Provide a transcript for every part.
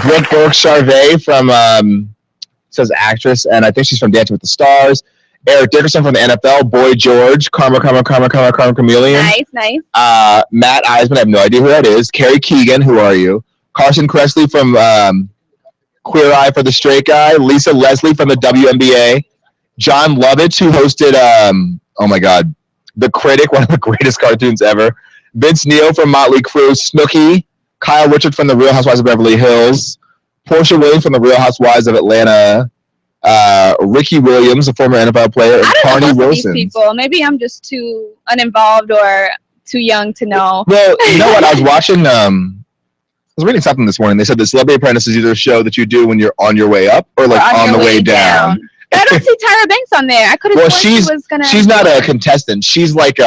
Brooke Burke-Charvet from says actress, and I think she's from Dancing with the Stars. Eric Dickerson from the NFL. Boy George, Karma Chameleon. Nice. Matt Eisman, I have no idea who that is. Carrie Keegan, who are you? Carson Kressley from Queer Eye for the Straight Guy. Lisa Leslie from the WNBA. John Lovitz, who hosted, oh my God, The Critic, one of the greatest cartoons ever. Vince Neil from Motley Crue. Snooki. Kyle Richard from The Real Housewives of Beverly Hills. Portia Williams from The Real Housewives of Atlanta. Ricky Williams, a former NFL player, and Carney Wilson. These people. Maybe I'm just too uninvolved or too young to know. Well, you know what? I was watching. I was reading something this morning. They said the Celebrity Apprentice is either a show that you do when you're on your way up or like on the way down. I don't see Tyra Banks on there. I could have sworn she was gonna. She's not a contestant. She's like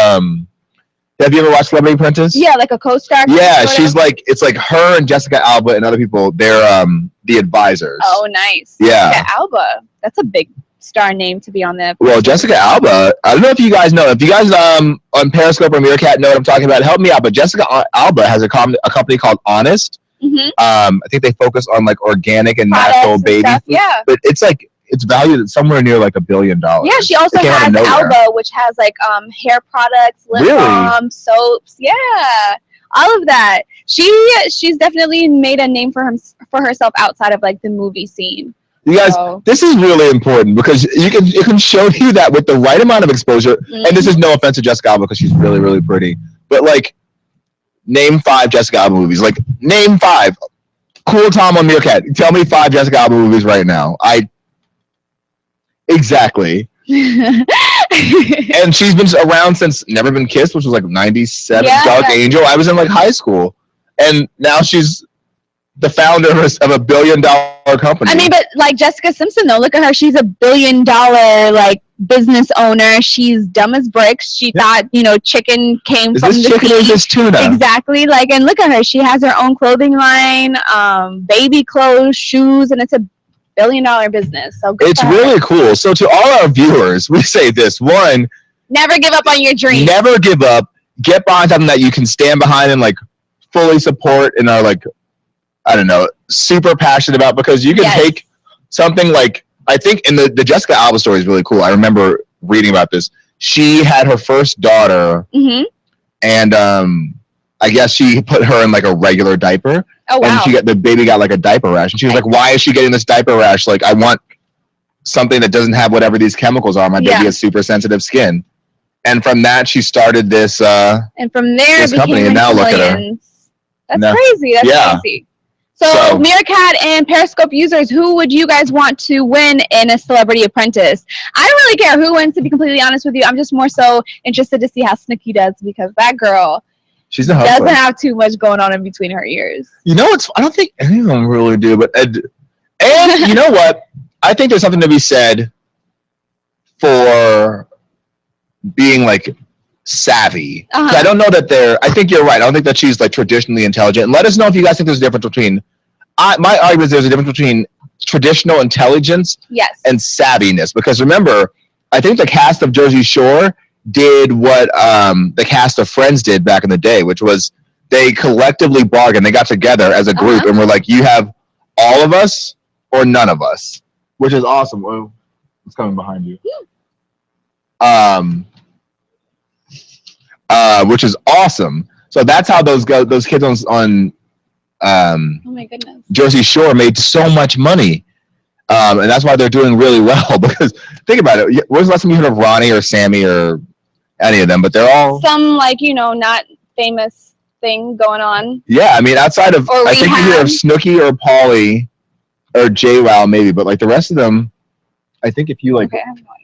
Have you ever watched Celebrity Apprentice? Yeah, like a co-star. Yeah, she's like, it's like her and Jessica Alba and other people. They're the advisors. Oh, nice. Yeah. Jessica Alba. That's a big star name to be on there. Well, Jessica Alba, I don't know if you guys know. If you guys on Periscope or Meerkat know what I'm talking about, help me out. But Jessica Alba has a company called Honest. Mm-hmm. I think they focus on like organic and natural baby food. Yeah. But it's like, it's valued at somewhere near like $1 billion. Yeah, she also has Alba, which has like hair products, lip balm, soaps. Yeah, all of that. She's definitely made a name for herself outside of like the movie scene. You guys, this is really important because it can show you that with the right amount of exposure. Mm-hmm. And this is no offense to Jessica Alba because she's really, really pretty. But like, name 5 Jessica Alba movies. Like, name 5. Cool Tom on Meerkat. Tell me 5 Jessica Alba movies right now. Exactly. And she's been around since Never Been Kissed, which was like 97. Yeah. Dark Angel. I was in like high school. And now she's the founder of a $1 billion company. I mean, but like Jessica Simpson, though, look at her. She's a $1 billion like business owner. She's dumb as bricks. She thought, chicken came from the sea. Is this chicken or is this tuna? Exactly. Like, and look at her. She has her own clothing line, baby clothes, shoes, and it's a $1 billion business. So it's really cool. So to all our viewers, we say this: 1, never give up on your dream. Never give up. Get behind something that you can stand behind and like fully support and are like, I don't know, super passionate about, because you can take something like, I think in the Jessica Alba story is really cool. I remember reading about this. She had her first daughter, and I guess she put her in like a regular diaper. Oh, wow. And the baby got like a diaper rash. And she was like, why is she getting this diaper rash? Like, I want something that doesn't have whatever these chemicals are. My baby has super sensitive skin. And from that, she started this and from there, this company. And now look at her. That's crazy. That's crazy. So, Meerkat and Periscope users, who would you guys want to win in a Celebrity Apprentice? I don't really care who wins, to be completely honest with you. I'm just more so interested to see how Snooki does, because that girl... She's a doesn't have too much going on in between her ears. I don't think any of them really do, but and you know what? I think there's something to be said for being like savvy. I don't know that I think you're right. I don't think that she's like traditionally intelligent. And let us know if you guys think there's a difference between, my argument is there's a difference between traditional intelligence and savviness. Because remember, I think the cast of Jersey Shore did what the cast of Friends did back in the day, which was they collectively bargained. They got together as a group and were like, you have all of us or none of us, which is awesome. Oh, it's coming behind you. Which is awesome. So that's how those kids on oh my goodness, Jersey Shore made so much money. And that's why they're doing really well, because think about it. When's the last time you heard of Ronnie or Sammy or any of them? But they're all some like, not famous thing going on. Yeah, I mean, outside of, I think you hear of Snooki or Pauly or JWoww maybe, but like the rest of them, I think if you like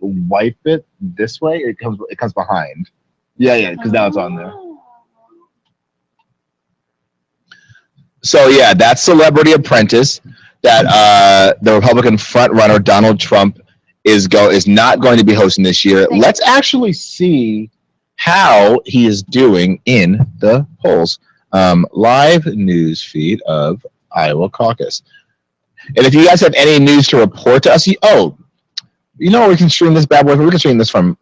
wipe it this way, it comes behind. Yeah, because now it's on there. So yeah, that's Celebrity Apprentice. That the Republican frontrunner Donald Trump is not going to be hosting this year. Let's actually see how he is doing in the polls. Live news feed of Iowa caucus. And if you guys have any news to report to us, we can stream this bad boy. We can stream this from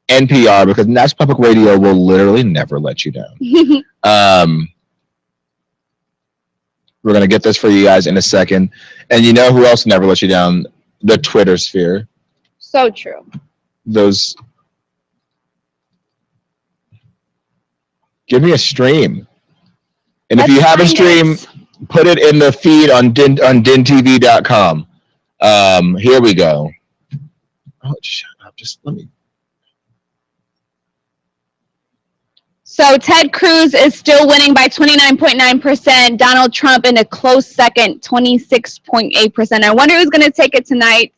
NPR, because National Public Radio will literally never let you down. We're going to get this for you guys in a second. And you know who else never let you down? The Twitter sphere. So true. Those. Give me a stream. And if you have a stream, put it in the feed on DINtv.com. Here we go. Oh, shut up. Just let me. So Ted Cruz is still winning by 29.9%. Donald Trump in a close second, 26.8%. I wonder who's going to take it tonight.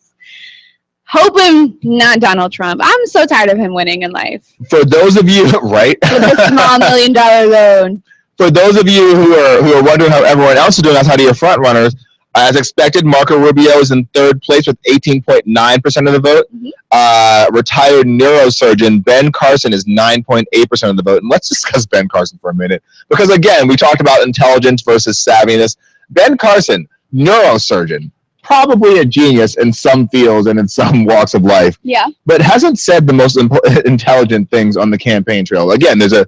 Hoping not Donald Trump. I'm so tired of him winning in life. For those of you, right? With a small $1 million loan. For those of you who are wondering how everyone else is doing outside of your front runners, as expected, Marco Rubio is in third place with 18.9% of the vote. Mm-hmm. Retired neurosurgeon Ben Carson is 9.8% of the vote. And let's discuss Ben Carson for a minute. Because again, we talked about intelligence versus savviness. Ben Carson, neurosurgeon, probably a genius in some fields and in some walks of life. Yeah. But hasn't said the most intelligent things on the campaign trail. Again, there's a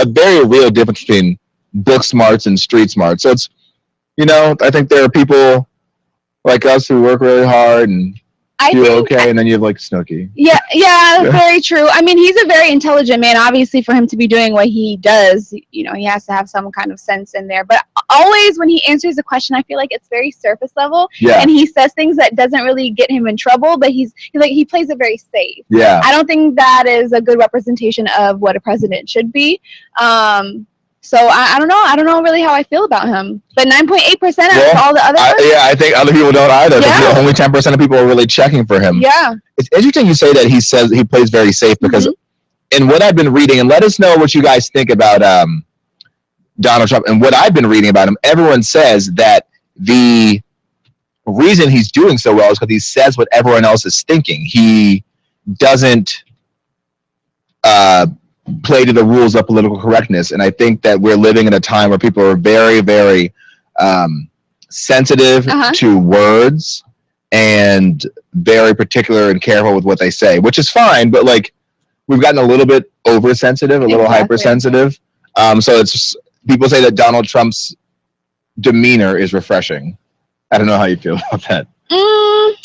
very real difference between book smarts and street smarts. So it's, I think there are people like us who work really hard and do okay, and then you have like Snooki. Yeah, very true. I mean, he's a very intelligent man. Obviously, for him to be doing what he does, he has to have some kind of sense in there. But always when he answers a question, I feel like it's very surface level. Yeah. And he says things that doesn't really get him in trouble, but he plays it very safe. Yeah. I don't think that is a good representation of what a president should be. So I don't know. I don't know really how I feel about him. But 9.8% of all the other ones? I think other people don't either. Yeah. Only 10% of people are really checking for him. Yeah. It's interesting you say that he says he plays very safe because in what I've been reading, and let us know what you guys think about Donald Trump and what I've been reading about him, everyone says that the reason he's doing so well is because he says what everyone else is thinking. He doesn't play to the rules of political correctness. And I think that we're living in a time where people are very, very sensitive to words and very particular and careful with what they say, which is fine. But like, we've gotten a little bit oversensitive, a little hypersensitive. So it's just, people say that Donald Trump's demeanor is refreshing. I don't know how you feel about that.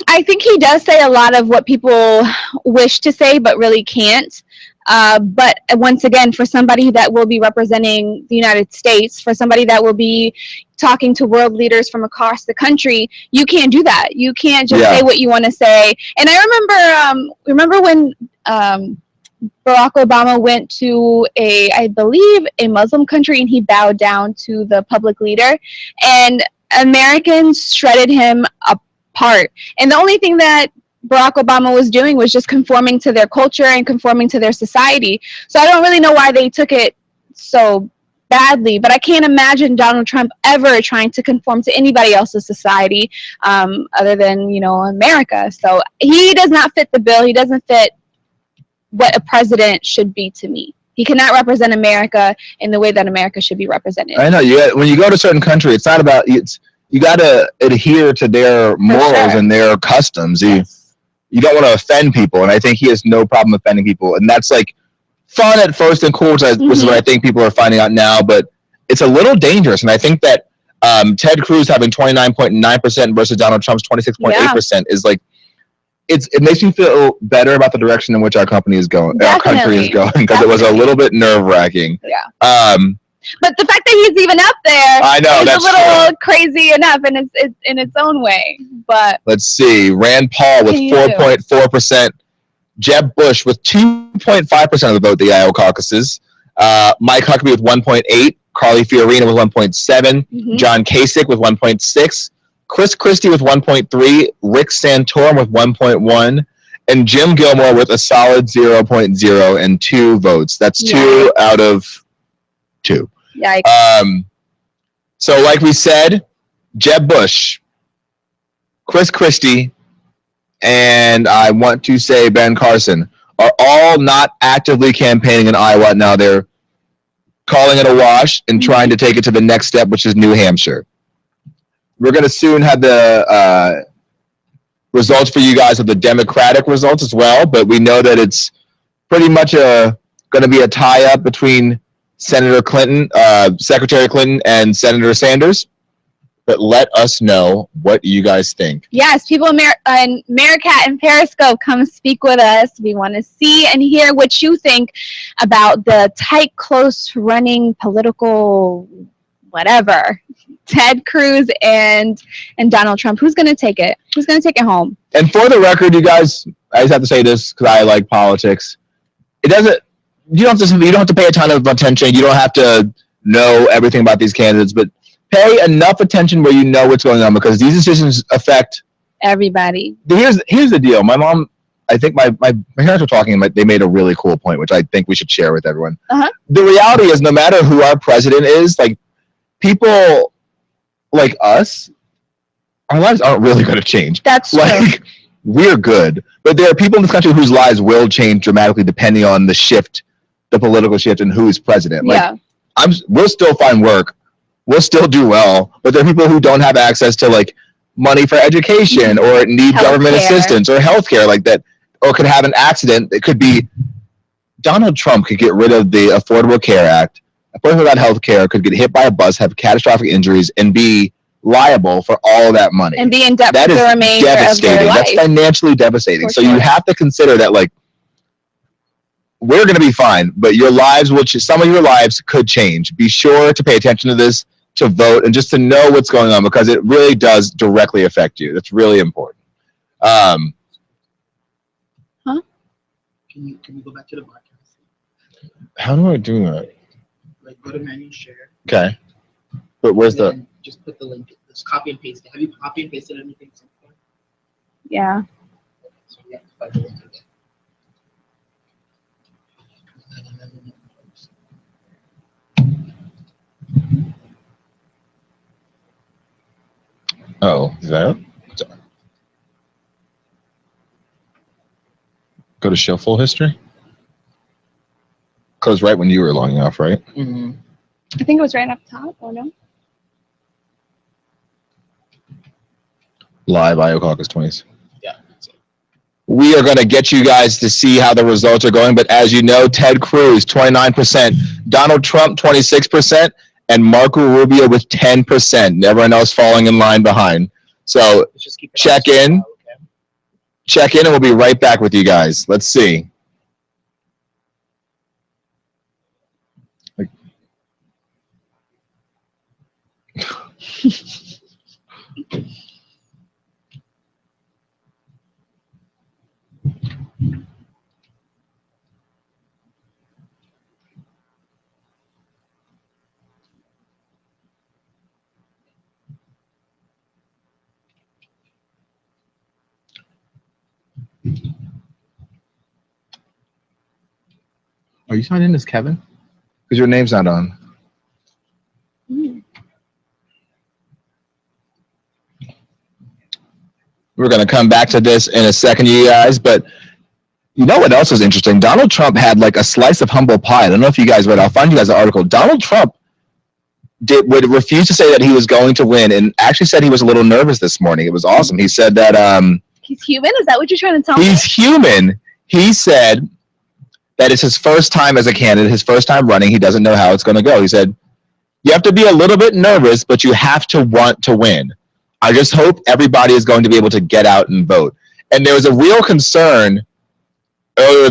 I think he does say a lot of what people wish to say, but really can't. But once again, for somebody that will be representing the United States, for somebody that will be talking to world leaders from across the country, you can't do that. You can't just say what you want to say. And I remember when Barack Obama went to I believe a Muslim country, and he bowed down to the public leader, and Americans shredded him apart. And the only thing that Barack Obama was doing was just conforming to their culture and conforming to their society. So I don't really know why they took it so badly, but I can't imagine Donald Trump ever trying to conform to anybody else's society other than, America. So he does not fit the bill. He doesn't fit what a president should be to me. He cannot represent America in the way that America should be represented. I know. When you go to a certain country, it's not about you got to adhere to their morals and their customs. You don't want to offend people, and I think he has no problem offending people, and that's like fun at first and cool, which is what I think people are finding out now. But it's a little dangerous, and I think that Ted Cruz having 29.9% versus Donald Trump's 26.8% is like it makes me feel better about the direction in which our company is going, our country is going, because it was a little bit nerve-wracking. Yeah. But the fact that he's even up there is a little crazy enough in its own way. But let's see. Rand Paul with 4.4%. Jeb Bush with 2.5% of the vote, the Iowa caucuses. Mike Huckabee with 1.8%. Carly Fiorina with 1.7%. John Kasich with 1.6%. Chris Christie with 1.3%. Rick Santorum with 1.1%. And Jim Gilmore with a solid 0.0 and 2 votes. That's 2 out of 2. Yikes. So like we said, Jeb Bush, Chris Christie, and I want to say Ben Carson are all not actively campaigning in Iowa now. They're calling it a wash and trying to take it to the next step, which is New Hampshire. We're going to soon have the results for you guys of the Democratic results as well, but we know that it's pretty much going to be a tie-up between Senator Clinton, Secretary Clinton, and Senator Sanders. but let us know what you guys think. Yes, people in Meerkat and Periscope, come speak with us. We want to see and hear what you think about the tight, close running political whatever. Ted Cruz and Donald Trump. Who's going to take it? Who's going to take it home? And for the record, you guys, I just have to say this because I like politics. You don't have to pay a ton of attention. You don't have to know everything about these candidates, but pay enough attention where you know what's going on, because these decisions affect everybody. Here's the deal. My mom, I think my parents were talking, they made a really cool point, which I think we should share with everyone. The reality is, no matter who our president is, like, people like us, our lives aren't really going to change. That's like true. We're good, but there are people in this country whose lives will change dramatically depending on the political shift, and who is president. Like, we'll still find work. We'll still do well, but there are people who don't have access to like money for education, or need government assistance or healthcare like that, or could have an accident. It could be Donald Trump could get rid of the Affordable Care Act. A person without healthcare could get hit by a bus, have catastrophic injuries, and be liable for all of that money. And be in debt for the remainder of their life. That's financially devastating. So you have to consider that, like, we're going to be fine, but your lives some of your lives could change. Be sure to pay attention to this, to vote, and just to know what's going on, because it really does directly affect you. That's really important. Can you go back to the podcast? How do I do that? Like, go to menu, share. Okay. But where's just put the link. Just copy and paste it. Have you copy and pasted anything so far? Yeah. So you have to find the link again. Oh, is that it? Sorry. Go to show full history? Close right when you were logging off, right? Mm-hmm. I think it was right up top, or no? Live Iowa Caucus 20s. Yeah. We are going to get you guys to see how the results are going, but as you know, Ted Cruz, 29%, Donald Trump, 26%, and Marco Rubio with 10%. And everyone else falling in line behind. So just check in. Check in, and we'll be right back with you guys. Let's see. Are you signed in as Kevin? Because your name's not on. We're going to come back to this in a second, you guys, but you know what else is interesting? Donald Trump had like a slice of humble pie. I don't know if you guys read it. I'll find you guys an article. Donald Trump would refuse to say that he was going to win, and actually said he was a little nervous this morning. It was awesome. He said that he's human? Is that what you're trying to tell me? He's human. He said that it's his first time as a candidate, his first time running. He doesn't know how it's going to go. He said, you have to be a little bit nervous, but you have to want to win. I just hope everybody is going to be able to get out and vote. And there was a real concern earlier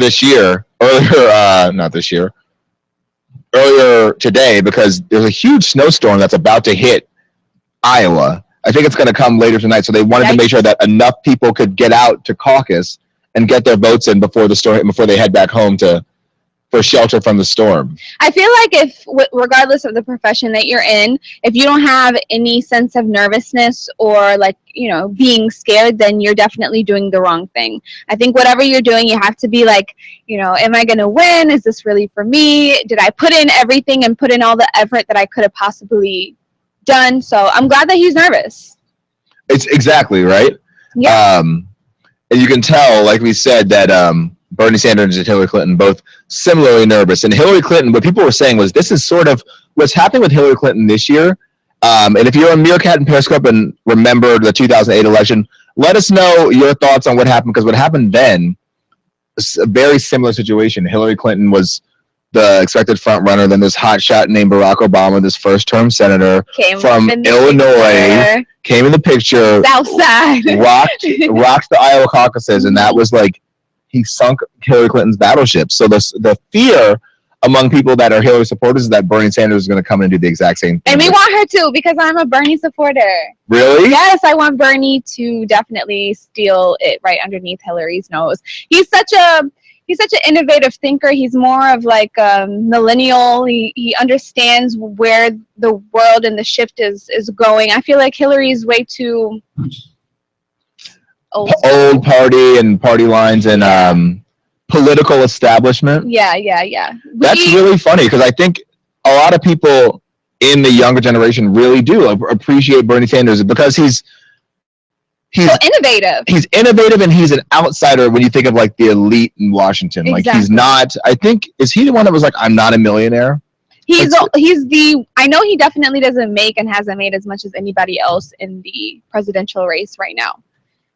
today, because there's a huge snowstorm that's about to hit Iowa. I think it's going to come later tonight. So they wanted to make sure that enough people could get out to caucus and get their votes in before they head back home for shelter from the storm. I feel like regardless of the profession that you're in, if you don't have any sense of nervousness or being scared, then you're definitely doing the wrong thing. I think whatever you're doing, you have to be like, am I going to win? Is this really for me? Did I put in everything and put in all the effort that I could have possibly done? So I'm glad that he's nervous. It's exactly right. Yeah. And you can tell, like we said, that Bernie Sanders and Hillary Clinton both similarly nervous. And Hillary Clinton, what people were saying was, this is sort of what's happening with Hillary Clinton this year. And if you're on Meerkat and Periscope and remember the 2008 election, let us know your thoughts on what happened, because what happened then is a very similar situation. Hillary Clinton was the expected front runner. Then this hotshot named Barack Obama, this first-term senator from Illinois, came in the picture. Southside. Rocked the Iowa caucuses, and that was like he sunk Hillary Clinton's battleship. So the fear among people that are Hillary supporters is that Bernie Sanders is going to come in and do the exact same thing. And we want her to, because I'm a Bernie supporter. Really? Yes, I want Bernie to definitely steal it right underneath Hillary's nose. He's such an innovative thinker. He's more of like a millennial. He understands where the world and the shift is going. I feel like Hillary's way too old party and party lines and political establishment. Yeah. That's really funny, because I think a lot of people in the younger generation really do appreciate Bernie Sanders because he's so innovative. He's innovative, and he's an outsider when you think of like the elite in Washington. Exactly. Like he's not. I think, is he the one that was like, "I'm not a millionaire"? I know he definitely doesn't make and hasn't made as much as anybody else in the presidential race right now.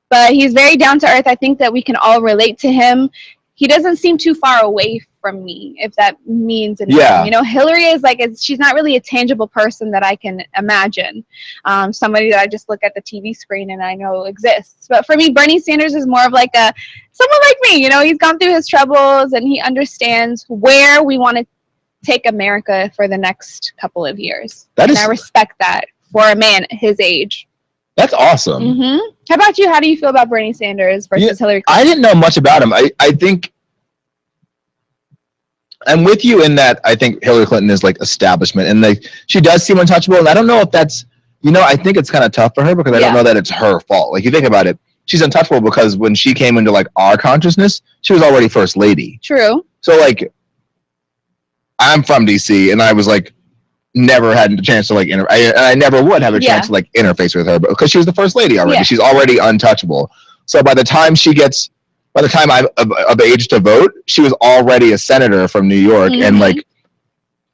But he's very down to earth. I think that we can all relate to him. He doesn't seem too far away from me, if that means anything. Yeah. You know, Hillary is like, she's not really a tangible person that I can imagine. Somebody that I just look at the TV screen and I know exists. But for me, Bernie Sanders is more of like someone like me. You know, he's gone through his troubles and he understands where we want to take America for the next couple of years. And I respect that for a man his age. That's awesome. Mm-hmm. How about you? How do you feel about Bernie Sanders versus Hillary Clinton? I didn't know much about him. I think I'm with you in that I think Hillary Clinton is like establishment, and like she does seem untouchable. And I don't know if that's, I think it's kind of tough for her because I don't know that it's her fault. Like you think about it, she's untouchable because when she came into like our consciousness, she was already first lady. True. So like, I'm from DC, and I was like, never had a chance to like I never would have a chance to like interface with her, because she was the first lady already. She's already untouchable. So by the time I'm of age to vote, she was already a senator from New York. Mm-hmm. And like,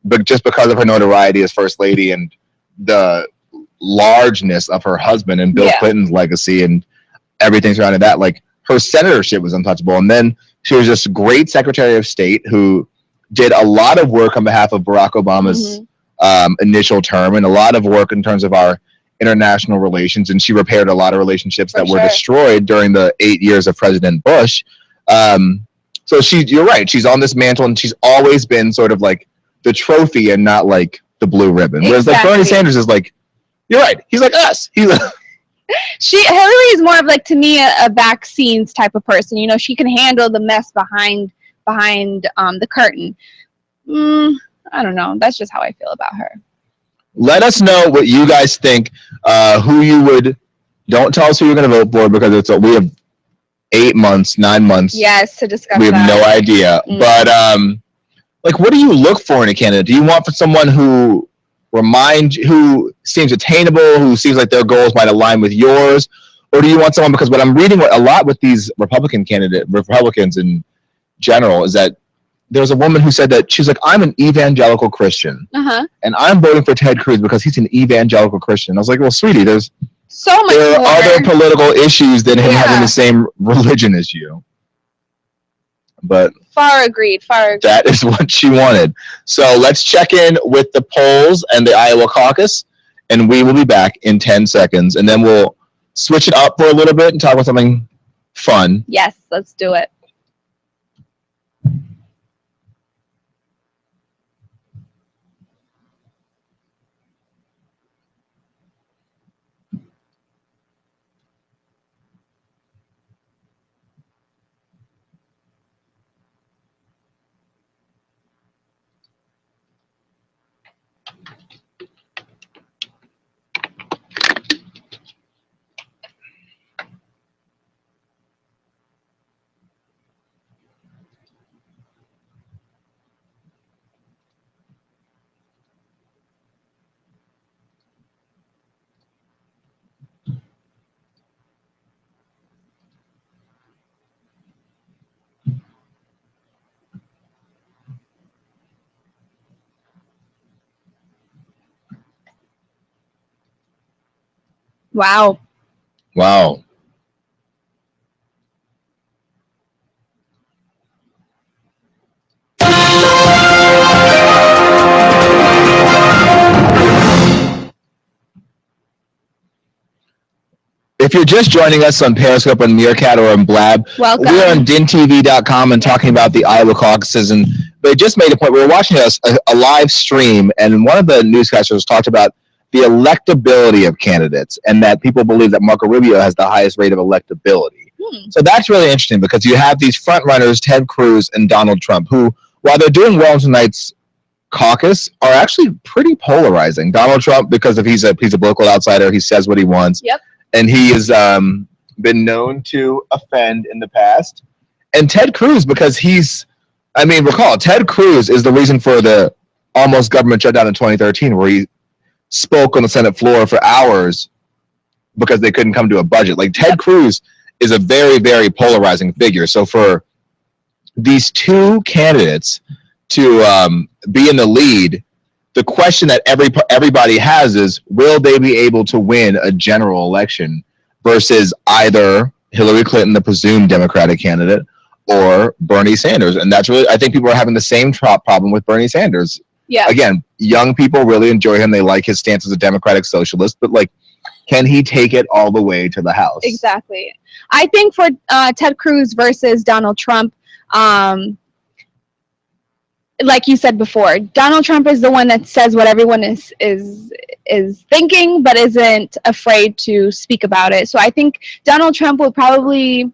but just because of her notoriety as first lady and the largeness of her husband and Bill Clinton's legacy and everything surrounding that, like her senatorship was untouchable. And then she was just great Secretary of State who did a lot of work on behalf of Barack Obama's initial term, and a lot of work in terms of our international relations, and she repaired a lot of relationships that were destroyed during the 8 years of President Bush. So you're right, she's on this mantle, and she's always been sort of like the trophy and not like the blue ribbon. Whereas like Bernie Sanders is like, you're right, he's like us. Hillary is more of like, to me, a back scenes type of person. You know, she can handle the mess behind the curtain. I don't know. That's just how I feel about her. Let us know what you guys think. Who you would. Don't tell us who you're going to vote for, because we have 9 months. Yes, to discuss. We have no idea. Mm-hmm. But like, what do you look for in a candidate? Do you want for someone who seems attainable, who seems like their goals might align with yours, or do you want someone? Because what I'm reading a lot with these Republicans in general is that there's a woman who said that she's like, I'm an evangelical Christian, and I'm voting for Ted Cruz because he's an evangelical Christian. I was like, well, sweetie, there are other political issues than him having the same religion as you. But far agreed. That is what she wanted. So let's check in with the polls and the Iowa caucus, and we will be back in 10 seconds, and then we'll switch it up for a little bit and talk about something fun. Yes, let's do it. Wow. If you're just joining us on Periscope and Meerkat or on Blab, welcome. We're on DINtv.com and talking about the Iowa caucuses. And they just made a point. We were watching a live stream, and one of the newscasters talked about the electability of candidates and that people believe that Marco Rubio has the highest rate of electability. So that's really interesting because you have these front runners, Ted Cruz and Donald Trump, who, while they're doing well in tonight's caucus, are actually pretty polarizing. Donald Trump, because he's a political outsider, he says what he wants. Yep. And he has been known to offend in the past. And Ted Cruz, because recall, Ted Cruz is the reason for the almost government shutdown in 2013, where he spoke on the Senate floor for hours because they couldn't come to a budget. Like, Ted Cruz is a very, very polarizing figure. So for these two candidates to be in the lead, the question that everybody has is, will they be able to win a general election versus either Hillary Clinton, the presumed Democratic candidate, or Bernie Sanders? And that's really, I think people are having the same problem with Bernie Sanders. Yeah. Again, young people really enjoy him. They like his stance as a democratic socialist, but like, can he take it all the way to the House? Exactly. I think for Ted Cruz versus Donald Trump, like you said before, Donald Trump is the one that says what everyone is thinking, but isn't afraid to speak about it. So I think Donald Trump will probably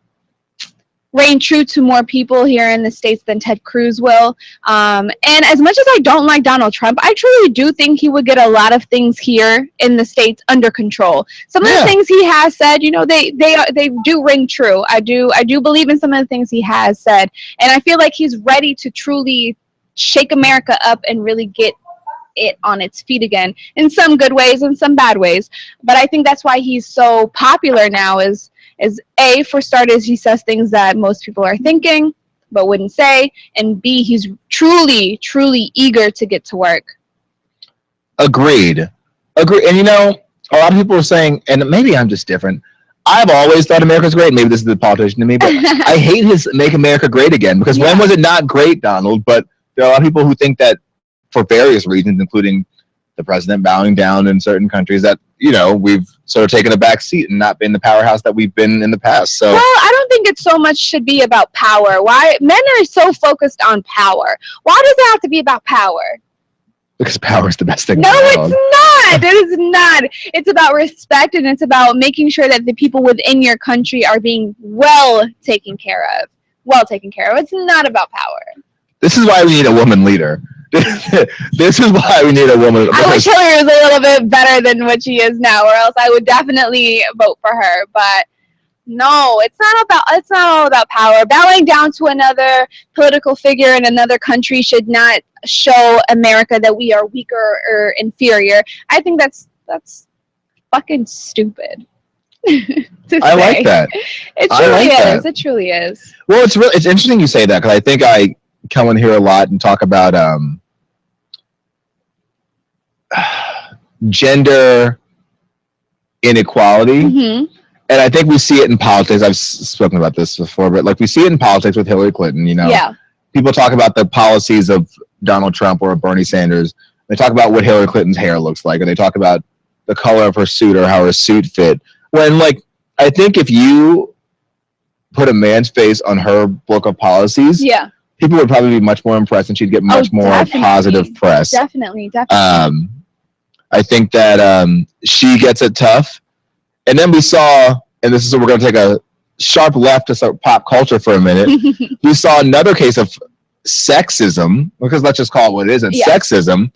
reign true to more people here in the States than Ted Cruz will. And as much as I don't like Donald Trump, I truly do think he would get a lot of things here in the States under control. Some of the things he has said, they do ring true. I do believe in some of the things he has said. And I feel like he's ready to truly shake America up and really get it on its feet again, in some good ways and some bad ways. But I think that's why he's so popular now is A, for starters, he says things that most people are thinking but wouldn't say, and B, he's truly, truly eager to get to work. Agreed. And a lot of people are saying, and maybe I'm just different, I've always thought America's great. Maybe this is the politician in me, but I hate his Make America Great Again, because when was it not great, Donald? But there are a lot of people who think that for various reasons, including the president bowing down in certain countries, that, we've sort of taken a back seat and not been the powerhouse that we've been in the past. So, well, I don't think it so much should be about power. Why men are so focused on power? Why does it have to be about power? Because power is the best thing. No, it's not. It is not. It's about respect, and it's about making sure that the people within your country are being well taken care of. It's not about power. This is why we need a woman leader. This is why we need a woman. I wish Hillary was a little bit better than what she is now, or else I would definitely vote for her. But no, it's not all about power. Bowing down to another political figure in another country should not show America that we are weaker or inferior. I think that's fucking stupid. I like that. It truly is. It truly is. Well, it's interesting you say that, because I think I come in here a lot and talk about gender inequality. Mm-hmm. And I think we see it in politics. I've spoken about this before, but like we see it in politics with Hillary Clinton, People talk about the policies of Donald Trump or Bernie Sanders. They talk about what Hillary Clinton's hair looks like, and they talk about the color of her suit or how her suit fit. When, like, I think if you put a man's face on her book of policies, people would probably be much more impressed, and she'd get much more positive press. Definitely. I think that she gets it tough. And then we saw, and this is where we're going to take a sharp left to pop culture for a minute. We saw another case of sexism, because let's just call it what it is, sexism,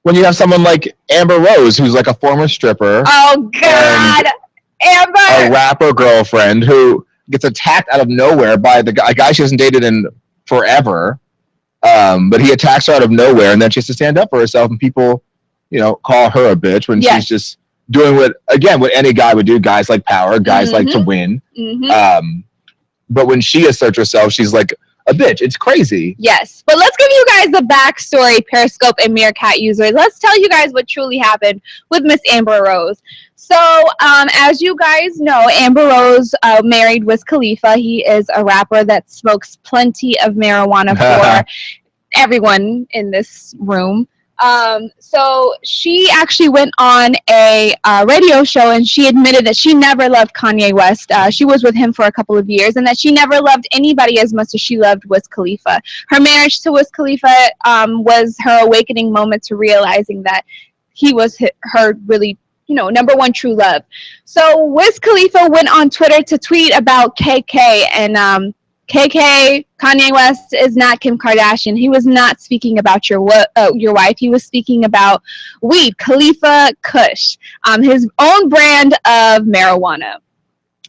when you have someone like Amber Rose, who's like a former stripper. Oh, God. Amber! A rapper girlfriend who gets attacked out of nowhere by a guy she hasn't dated in forever. But he attacks her out of nowhere, and then she has to stand up for herself, and people, call her a bitch when she's just doing what any guy would do. Guys like power, guys like to win. Mm-hmm. But when she asserts herself, she's like a bitch. It's crazy. Yes. But let's give you guys the backstory, Periscope and Meerkat users. Let's tell you guys what truly happened with Miss Amber Rose. So, as you guys know, Amber Rose married Wiz Khalifa. He is a rapper that smokes plenty of marijuana for everyone in this room. So she actually went on a radio show and she admitted that she never loved Kanye West. She was with him for a couple of years, and that she never loved anybody as much as she loved Wiz Khalifa. Her marriage to Wiz Khalifa was her awakening moment to realizing that he was her really, number one true love. So Wiz Khalifa went on Twitter to tweet about KK, and Kanye West is not Kim Kardashian. He was not speaking about your wife. He was speaking about weed, Khalifa Kush, his own brand of marijuana.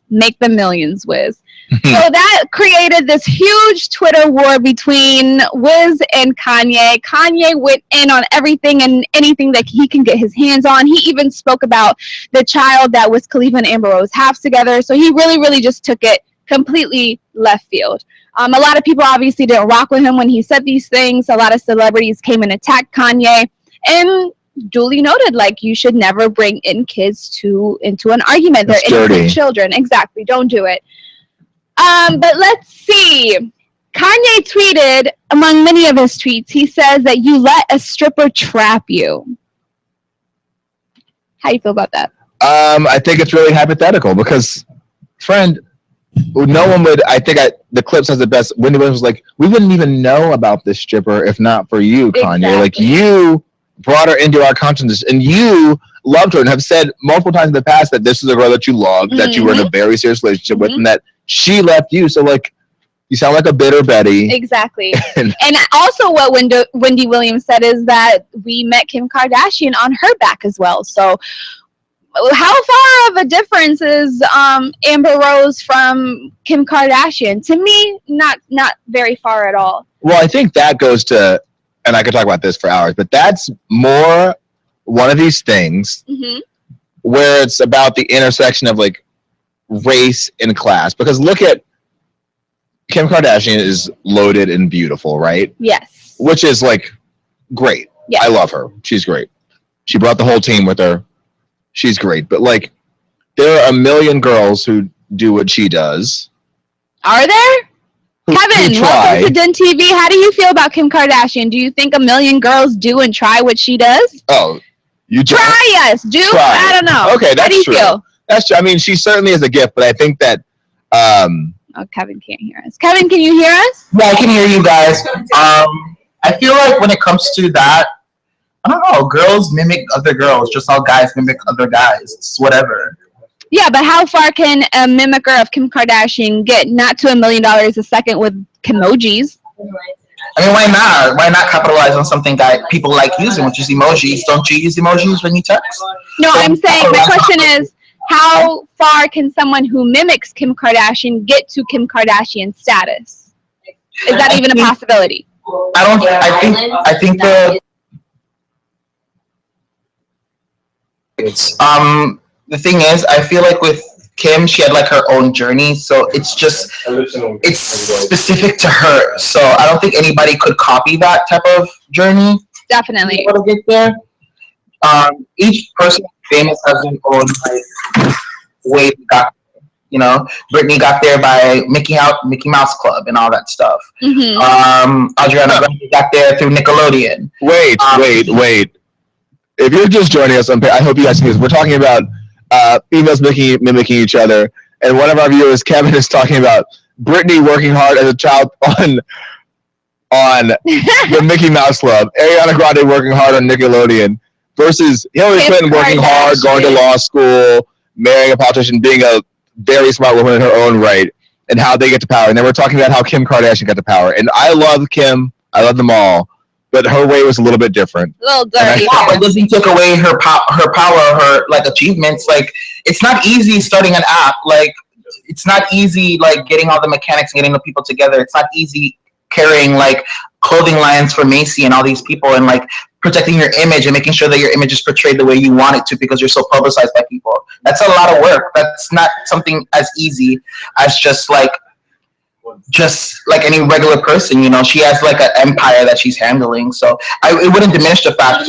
Make the millions, Wiz. So that created this huge Twitter war between Wiz and Kanye. Kanye went in on everything and anything that he can get his hands on. He even spoke about the child that Wiz Khalifa and Amber Rose have together. So he really, really just took it completely left field. A lot of people obviously didn't rock with him when he said these things. A lot of celebrities came and attacked Kanye, and duly noted, like, you should never bring in kids into an argument. They're innocent children. Exactly. Don't do it. But let's see. Kanye tweeted, among many of his tweets, he says that you let a stripper trap you. How do you feel about that? I think it's really hypothetical because, friend, no one would. The clip says the best. Wendy Williams was like, "We wouldn't even know about this stripper if not for you, Kanye. Exactly. Like, you brought her into our consciousness, and you loved her, and have said multiple times in the past that this is a girl that you loved, that you were in a very serious relationship with, and that she left you. So, like, you sound like a bitter Betty." Exactly. and also, what Wendy Williams said is that we met Kim Kardashian on her back as well. So, how far of a difference is Amber Rose from Kim Kardashian? To me, not very far at all. Well, I think that goes to, and I could talk about this for hours, but that's more one of these things where it's about the intersection of, like, race and class. Because look at Kim Kardashian is loaded and beautiful, right? Yes. Which is, like, great. Yes. I love her. She's great. She brought the whole team with her. She's great. But, like, there are a million girls who do what she does. Are there? Kevin, welcome to DINtv. How do you feel about Kim Kardashian? Do you think a million girls do and try what she does? Oh, you don't? Try us. Do? Try. I don't know. Okay, that's How do you true. Feel? That's true. I mean, she certainly is a gift, but I think that... Oh, Kevin can't hear us. Kevin, can you hear us? Yeah, I can hear you guys. I feel like when it comes to that, I don't know, girls mimic other girls, just how guys mimic other guys. It's whatever. Yeah, but how far can a mimicker of Kim Kardashian get? Not to $1 million a second with emojis. I mean, why not? Why not capitalize on something that people like using, which is emojis? Don't you use emojis when you text? No, I'm saying the question is, how far can someone who mimics Kim Kardashian get to Kim Kardashian status? Is that even a possibility? I think the thing is, I feel like with Kim, she had, like, her own journey, so it's specific to her. So I don't think anybody could copy that type of journey. Definitely. To get there. Each person famous has their own, like, way they got there. You know, Britney got there by Mickey Mouse Club and all that stuff. Adriana Grande got there through Nickelodeon. Wait. If you're just joining us, I hope you guys see this. We're talking about females mimicking each other, and one of our viewers, Kevin, is talking about Britney working hard as a child on the Mickey Mouse Club, Ariana Grande working hard on Nickelodeon, versus Hillary Clinton working hard, going to law school, marrying a politician, being a very smart woman in her own right, and how they get to power. And then we're talking about how Kim Kardashian got to power. And I love Kim. I love them all. But her way was a little bit different. A little dirty. It doesn't take away her power, her, like, achievements. Like, it's not easy starting an app. Like, it's not easy, like, getting all the mechanics and getting the people together. It's not easy carrying, like, clothing lines for Macy and all these people, and, like, protecting your image and making sure that your image is portrayed the way you want it to because you're so publicized by people. That's a lot of work. That's not something as easy as just like any regular person, you know. She has, like, an empire that she's handling. So it wouldn't diminish the fact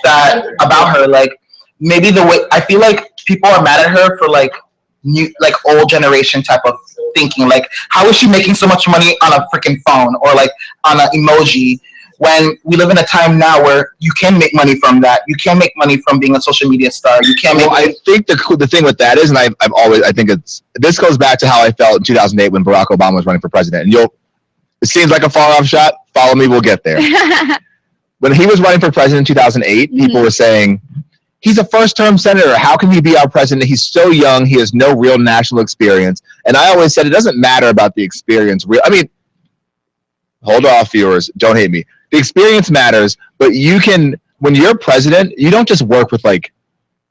that about her, like, maybe the way I feel like people are mad at her for, like, new, like, old generation type of thinking. Like, how is she making so much money on a freaking phone or, like, on an emoji when we live in a time now where you can make money from that. You can make money from being a social media star. You can make I think the thing with that is, and I've always, I think this goes back to how I felt in 2008 when Barack Obama was running for president. And it seems like a far off shot. Follow me, we'll get there. When he was running for president in 2008, people were saying, he's a first-term senator. How can he be our president? He's so young. He has no real national experience. And I always said it doesn't matter about the experience. I mean, hold off, viewers. Don't hate me. The experience matters, but you can, when you're president, you don't just work with like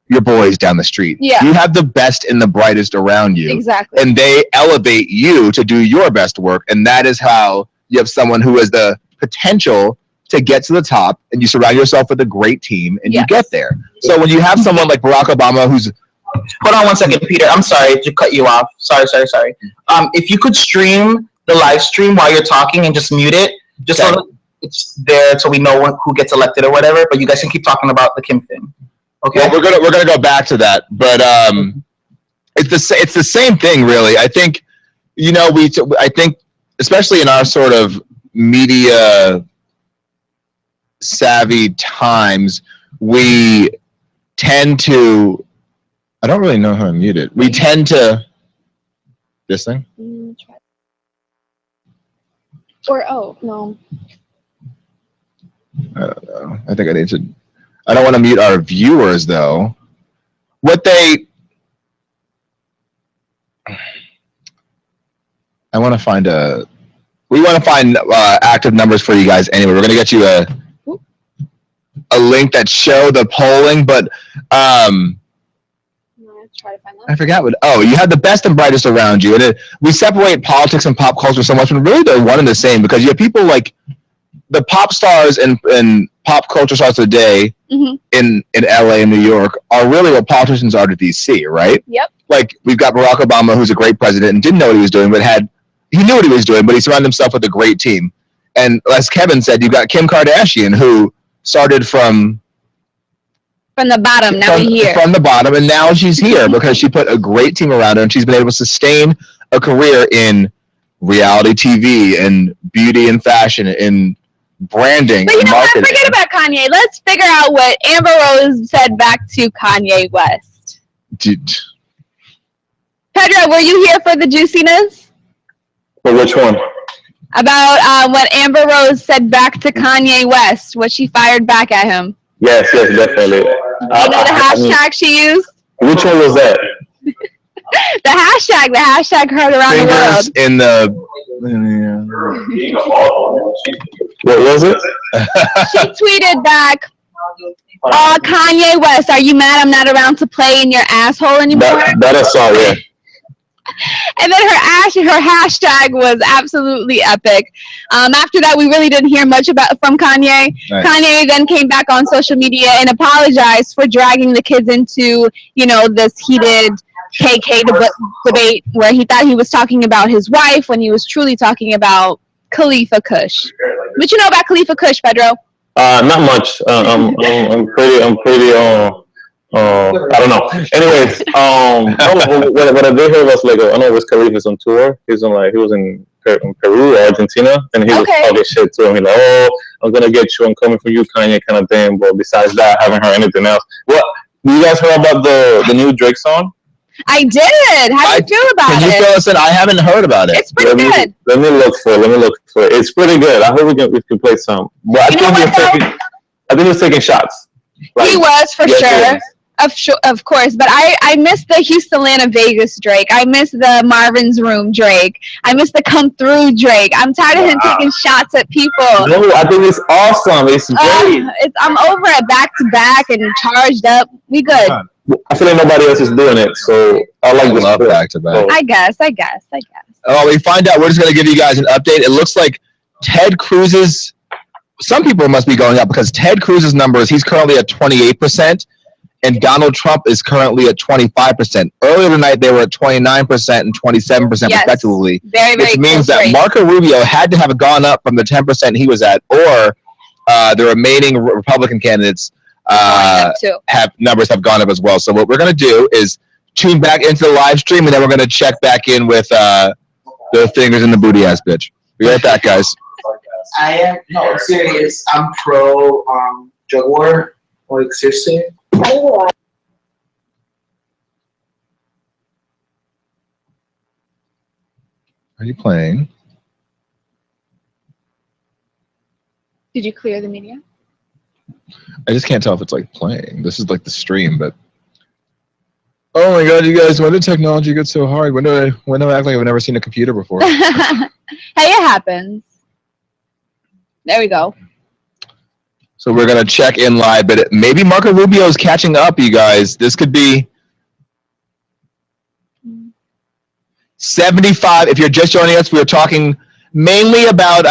your boys down the street. Yeah. You have the best and the brightest around you. Exactly. And they elevate you to do your best work. And that is how you have someone who has the potential to get to the top, and you surround yourself with a great team, and you get there. So when you have someone like Barack Obama, who's... Hold on one second, Peter. I'm sorry to cut you off. Sorry. If you could stream the live stream while you're talking and just mute it, just so it's there so we know who gets elected or whatever, but you guys can keep talking about the Kim thing. Okay? Well, we're gonna go back to that, but it's the same thing, really. I think, I think, especially in our sort of media savvy times, we tend to, I don't really know how to mute it. We tend to, this thing? Or, oh, no. I don't know. I think I don't want to mute our viewers though. We want to find active numbers for you guys anyway. We're going to get you a link that show the polling, but Try to find that. I forgot you have the best and brightest around you. And we separate politics and pop culture so much, and really they're one and the same, because you have people like the pop stars and pop culture stars today in LA and New York are really what politicians are to DC, right? Yep. Like we've got Barack Obama, who's a great president and didn't know what he was doing, but he knew what he was doing, but he surrounded himself with a great team. And as Kevin said, you've got Kim Kardashian, who started from the bottom. Now we're here. From the bottom, and now she's here because she put a great team around her, and she's been able to sustain a career in reality TV and beauty and fashion and branding. But you know marketing. what? Forget about Kanye. Let's figure out what Amber Rose said back to Kanye West. Pedro, were you here for the juiciness? For which one? About what Amber Rose said back to Kanye West, what she fired back at him. Yes, definitely. You know the hashtag she used? Which one was that? The hashtag heard around the world. In the... What was it? She tweeted back, "Oh, Kanye West, are you mad I'm not around to play in your asshole anymore?" That I saw, yeah. And then her hashtag was absolutely epic. After that, we really didn't hear much from Kanye. Right. Kanye then came back on social media and apologized for dragging the kids into, this heated KK debate where he thought he was talking about his wife when he was truly talking about Khalifa Kush. What you know about Khalifa Kush, Pedro? Not much. I'm pretty I don't know. Anyways, what I did hear was like, I know Wiz Khalifa's on tour. He was in Peru or Argentina, and he was talking shit to him. He's like, "Oh, I'm gonna get you. I'm coming for you, Kanye," kind of thing. But besides that, I haven't heard anything else. What? You guys heard about the new Drake song? I did. How do you feel about it? Can you fill us in? I haven't heard about it. It's pretty good. Let me look for it. It's pretty good. I hope we can play some. But I think he was taking shots. He was for sure. Of course, but I miss the Houston, Atlanta, Vegas Drake. I miss the Marvin's Room Drake. I miss the Come Through Drake. I'm tired of him taking shots at people. No, I think it's awesome. It's great. I'm over it back to back and charged up. We good. I feel like nobody else is doing it, so I like this. Love back to back. I guess. Oh, we find out. We're just going to give you guys an update. It looks like Ted Cruz's. Some people must be going up because Ted Cruz's numbers. He's currently at 28%. And Donald Trump is currently at 25%. Earlier tonight, they were at 29% and 27% respectively. Very, very which means that Marco Rubio had to have gone up from the 10% he was at, or the remaining Republican candidates numbers have gone up as well. So what we're going to do is tune back into the live stream, and then we're going to check back in with the fingers in the booty ass bitch. Be right back, guys. I am, no, I'm serious. I'm pro drug war. Like, seriously. Are you playing? Did you clear the media? I just can't tell if it's like playing. This is like the stream, but oh my god, you guys! When did technology get so hard? When do I act like I've never seen a computer before? Hey, it happens. There we go. So we're gonna check in live, but maybe Marco Rubio is catching up, you guys. This could be 75. If you're just joining us, we're talking mainly about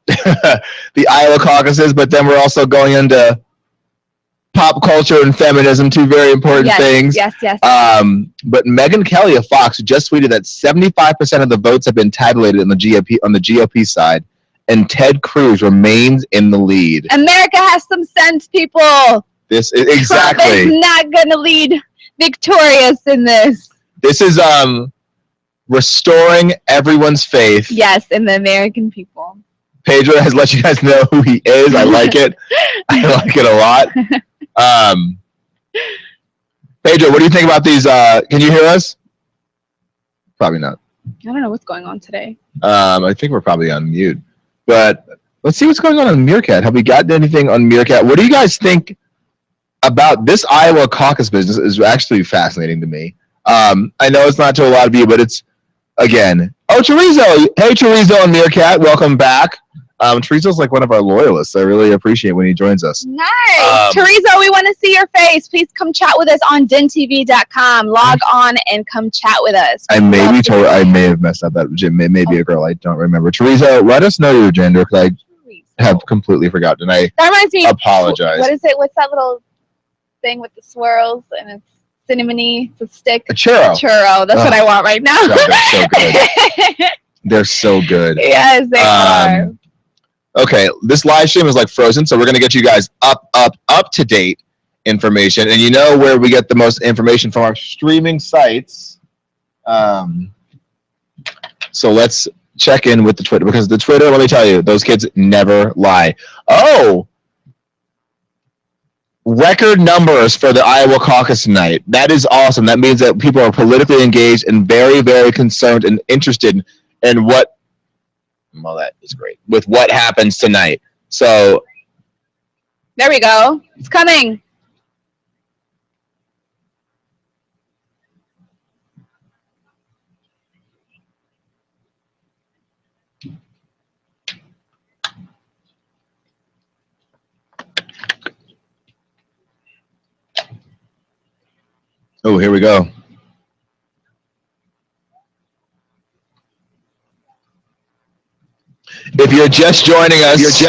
the Iowa caucuses, but then we're also going into pop culture and feminism, two very important things. Yes. But Megyn Kelly of Fox just tweeted that 75% of the votes have been tabulated on the GOP side, and Ted Cruz remains in the lead. America has some sense, people. This is exactly. Trump is not gonna lead victorious in this. This is restoring everyone's faith. Yes, in the American people. Pedro has let you guys know who he is. I like it. I like it a lot. Pedro, what do you think about these? Can you hear us? Probably not. I don't know what's going on today. I think we're probably on mute. But let's see what's going on Meerkat. Have we gotten anything on Meerkat? What do you guys think about this Iowa caucus business? Is actually fascinating to me. I know it's not to a lot of you, but it's, again, oh, Chorizo. Hey, Chorizo and Meerkat, welcome back. Chorizo's like one of our loyalists. I really appreciate when he joins us. Nice. Chorizo, we want to see your face. Please come chat with us on DINtv.com. Log on and come chat with us. I may have messed up that. Maybe a girl. I don't remember. Chorizo, let us know your gender, because I have completely forgotten. And that reminds me. Apologize. What is it? What's that little thing with the swirls and it's cinnamony? It's a stick. A churro. Churro. That's what I want right now. They're so good. Yes, they are. Okay, this live stream is like frozen, so we're going to get you guys up to date information. And you know where we get the most information from our streaming sites. So let's check in with the Twitter, because the Twitter, let me tell you, those kids never lie. Oh, record numbers for the Iowa caucus tonight. That is awesome. That means that people are politically engaged and very, very concerned and interested in what, well, that is great, with what happens tonight. So there we go. It's coming. Oh, here we go. If you're just joining us, This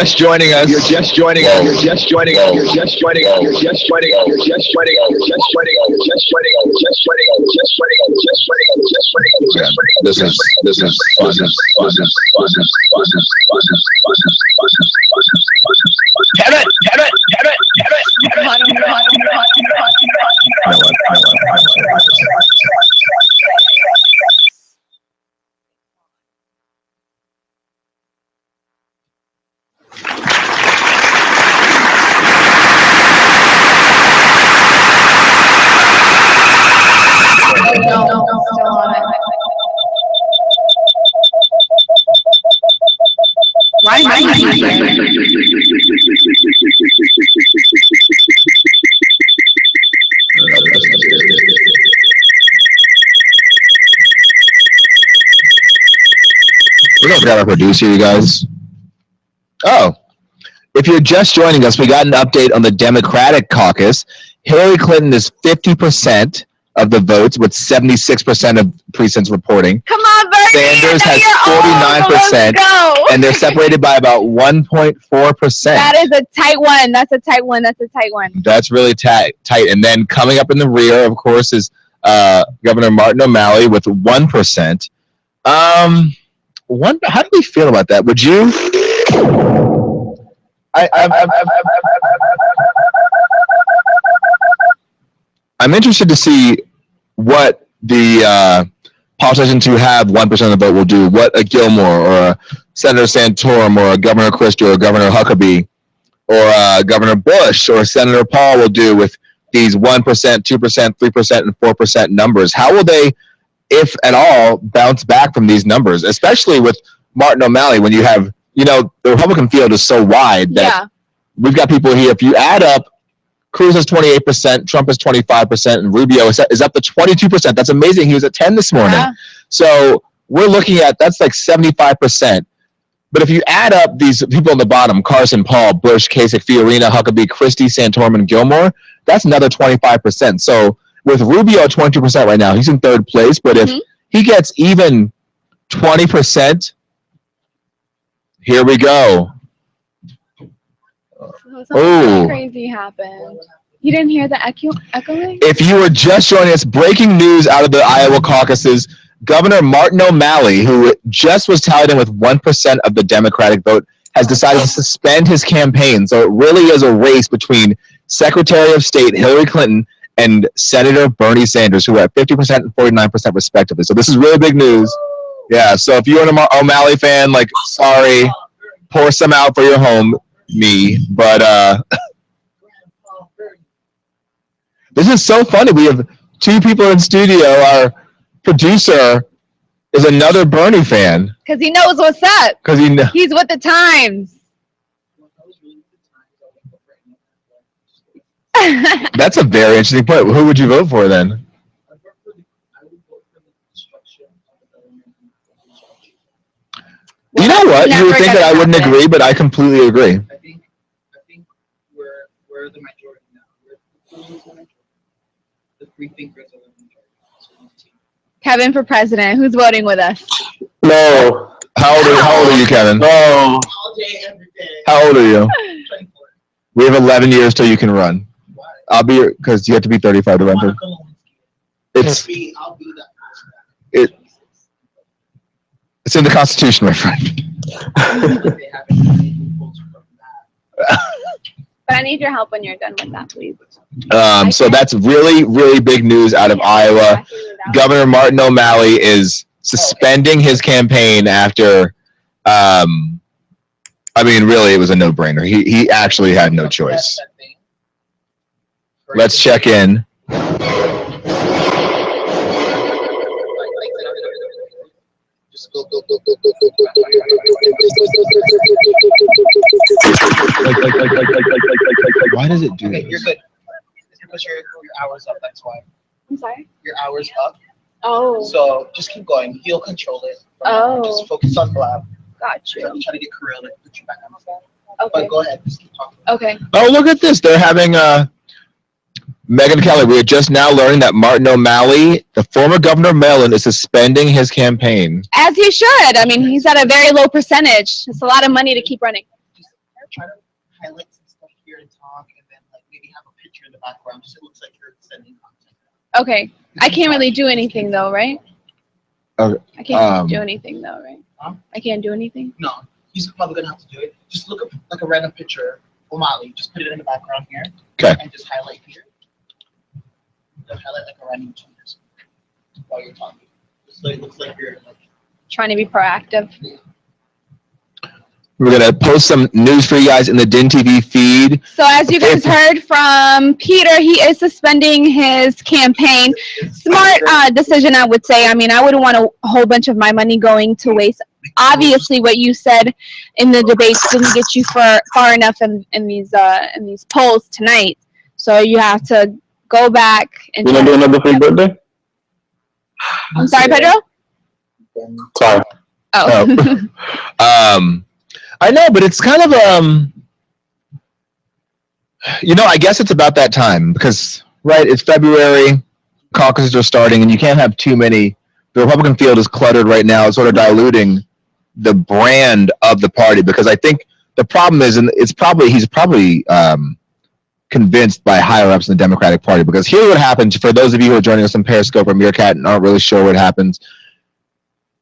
is fun. We don't got our producer, you guys. Oh, if you're just joining us, we got an update on the Democratic caucus. Hillary Clinton is 50% of the votes, with 76% of precincts reporting. Come on, Bernie. Sanders has 49%, and they're separated by about 1.4%. That is a tight one. That's a tight one. That's really tight. And then coming up in the rear, of course, is Governor Martin O'Malley with 1%. How do we feel about that? Would you? I'm interested to see what the politicians who have 1% of the vote will do. What a Gilmore or a Senator Santorum or Governor Christie or Governor Huckabee or Governor Bush or Senator Paul will do with these 1%, 2%, 3%, and 4% numbers? How will they, if at all, bounce back from these numbers, especially with Martin O'Malley when you have, the Republican field is so wide that we've got people here. If you add up, Cruz is 28%, Trump is 25%, and Rubio is up to 22%. That's amazing. He was at 10 this morning. Yeah. So we're looking at, that's like 75%. But if you add up these people on the bottom, Carson, Paul, Bush, Kasich, Fiorina, Huckabee, Christie, Santorum, and Gilmore, that's another 25%. So with Rubio at 22% right now, he's in third place. But if he gets even 20%, here we go. Something crazy happened. You didn't hear the echoing? If you were just joining us, breaking news out of the Iowa caucuses, Governor Martin O'Malley, who just was tallied in with 1% of the Democratic vote, has decided to suspend his campaign. So it really is a race between Secretary of State Hillary Clinton and Senator Bernie Sanders, who are at 50% and 49% respectively. So this is really big news. Yeah, so if you're an O'Malley fan, like, sorry, pour some out for your home, but this is so funny. We have two people in studio. Our producer is another Bernie fan. Because he knows what's up. Because he's with the times. That's a very interesting point. Who would you vote for then? You know what? You would think that I wouldn't agree, but I completely agree. I think we're the majority now. The free thinkers are the majority. Kevin for president. Who's voting with us? No. How old are you, Kevin? No. All day, every day. How old are you? 24. We have 11 years till you can run. Why? I'll be because you have to be 35 to run. I'll be that person. It's in the Constitution, my friend. But I need your help when you're done with that, please. So that's really, really big news out of Iowa. Governor Martin O'Malley is suspending his campaign after, really, it was a no-brainer. He actually had no choice. Let's check in. Why does it do this? You're good. It's because your hour's up, that's why. I'm sorry? Your hour's up. Oh. So just keep going. He'll control it. Just focus on Blab. Got you. I'm trying to get Kirill to put you back on the phone. Okay. But go ahead. Just keep talking. Okay. Oh, look at this. They're having Megyn Kelly. We are just now learning that Martin O'Malley, the former governor of Maryland, is suspending his campaign. As he should. I mean, he's at a very low percentage. It's a lot of money to keep running. Just try to highlight some stuff here and talk, and then maybe have a picture in the background, just so it looks like you're sending content. Okay. I can't really do anything though, right? Okay. I can't do anything though, right? Huh? I can't do anything. No, he's probably gonna have to do it. Just look up like a random picture of O'Malley. Just put it in the background here. Okay. And just highlight here. Then highlight like a random two person while you're talking. Just so it looks like you're like Trying to be proactive. We're going to post some news for you guys in the DINtv feed. So as you guys heard from Peter, he is suspending his campaign. Smart decision, I would say. I mean, I wouldn't want a whole bunch of my money going to waste. Obviously, what you said in the debates didn't get you far enough in these polls tonight. So you have to go back and. You want to do another free birthday? I'm sorry, Pedro? Sorry. Oh. I know, but it's kind of I guess it's about that time because it's February, caucuses are starting, and you can't have too many. The Republican field is cluttered right now. It's sort of diluting the brand of the party because I think the problem is, and he's probably convinced by higher ups in the Democratic Party because here's what happens for those of you who are joining us on Periscope or Meerkat and aren't really sure what happens.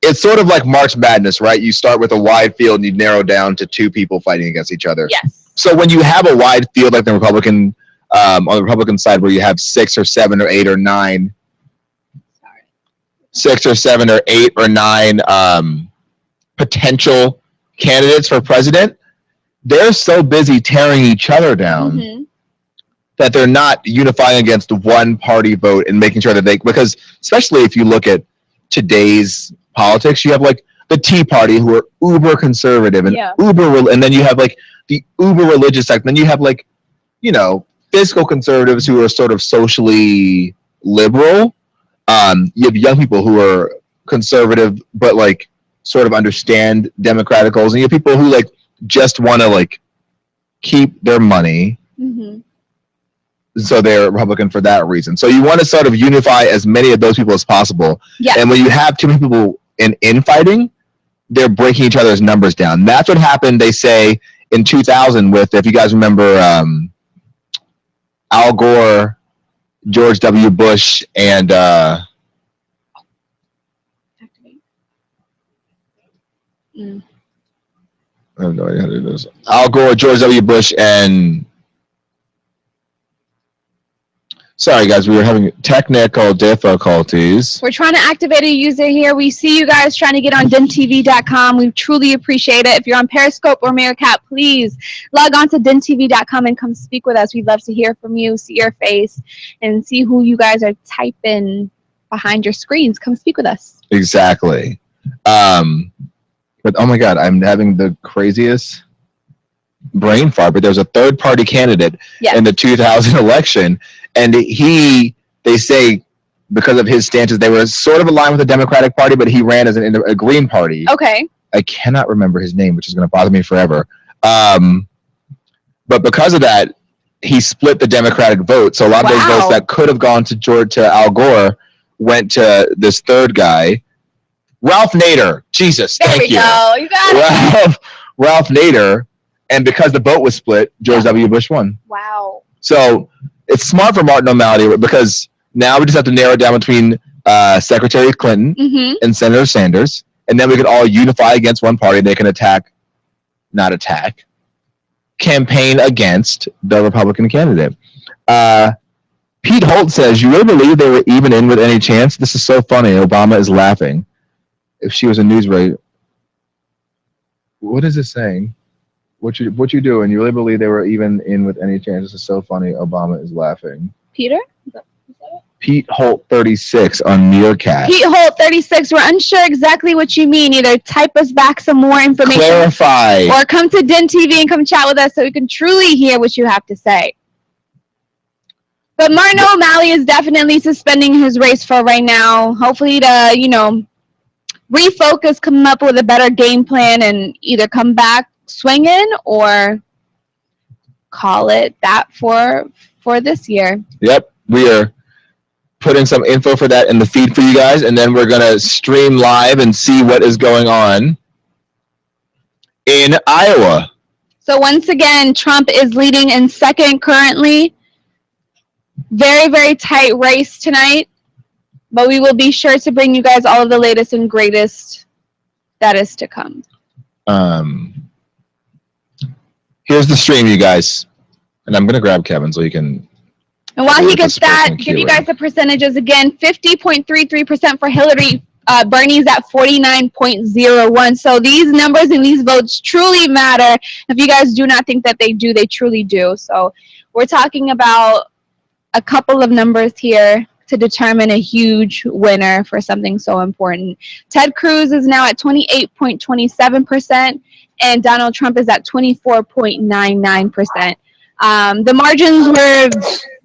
It's sort of like March Madness, right? You start with a wide field and you narrow down to two people fighting against each other. Yes. So when you have a wide field like the Republican, on the Republican side where you have 6 or 7 or 8 or 9, 6 or 7 or 8 or 9 potential candidates for president, they're so busy tearing each other down that they're not unifying against one party vote and making sure that because especially if you look at today's politics, you have like the Tea Party who are uber conservative and and then you have like the uber religious sect. Then you have like, fiscal conservatives who are sort of socially liberal. You have young people who are conservative but like sort of understand democratic goals, and you have people who like just want to like keep their money. So they're Republican for that reason. So you want to sort of unify as many of those people as possible. Yeah. And when you have too many people in infighting, they're breaking each other's numbers down. That's what happened, they say, in 2000 with, if you guys remember, Al Gore, George W. Bush, and I have no idea how to do this. Al Gore, George W. Bush, and sorry, guys, we were having technical difficulties. We're trying to activate a user here. We see you guys trying to get on DINtv.com. We truly appreciate it. If you're on Periscope or Meerkat, please log on to DINtv.com and come speak with us. We'd love to hear from you, see your face, and see who you guys are typing behind your screens. Come speak with us. Exactly. But oh my God, I'm having the craziest brain fart. But there was a third-party candidate in the 2000 election. And they say, because of his stances, they were sort of aligned with the Democratic Party, but he ran as a Green Party. Okay. I cannot remember his name, which is going to bother me forever. But because of that, he split the Democratic vote. So a lot of those votes that could have gone to Al Gore went to this third guy, Ralph Nader. Jesus, thank you. There we go. You got it. Ralph Nader. And because the vote was split, George W. Bush won. Wow. So it's smart for Martin O'Malley because now we just have to narrow it down between Secretary Clinton and Senator Sanders, and then we can all unify against one party. They can campaign against the Republican candidate. Pete Holt says, "You really believe they were even in with any chance? This is so funny. Obama is laughing. If she was a news writer, what is it saying? What you doing? You really believe they were even in with any chance? This is so funny. Obama is laughing." Peter? Is that Pete Holt 36 on Meerkat. Pete Holt 36. We're unsure exactly what you mean. Either type us back some more information. Clarify. Or come to DINtv and come chat with us so we can truly hear what you have to say. But Martin O'Malley is definitely suspending his race for right now. Hopefully to, refocus, come up with a better game plan, and either come back swinging or call it that for this year. Yep, we are putting some info for that in the feed for you guys, and then we're gonna stream live and see what is going on in Iowa. So once again, Trump is leading in second currently. Very, very tight race tonight, but we will be sure to bring you guys all of the latest and greatest that is to come. Here's the stream, you guys. And I'm going to grab Kevin so you can... And while he gets that, give you guys the percentages again. 50.33% for Hillary. Bernie's at 49.01. So these numbers and these votes truly matter. If you guys do not think that they do, they truly do. So we're talking about a couple of numbers here to determine a huge winner for something so important. Ted Cruz is now at 28.27%. And Donald Trump is at 24.99%. The margins were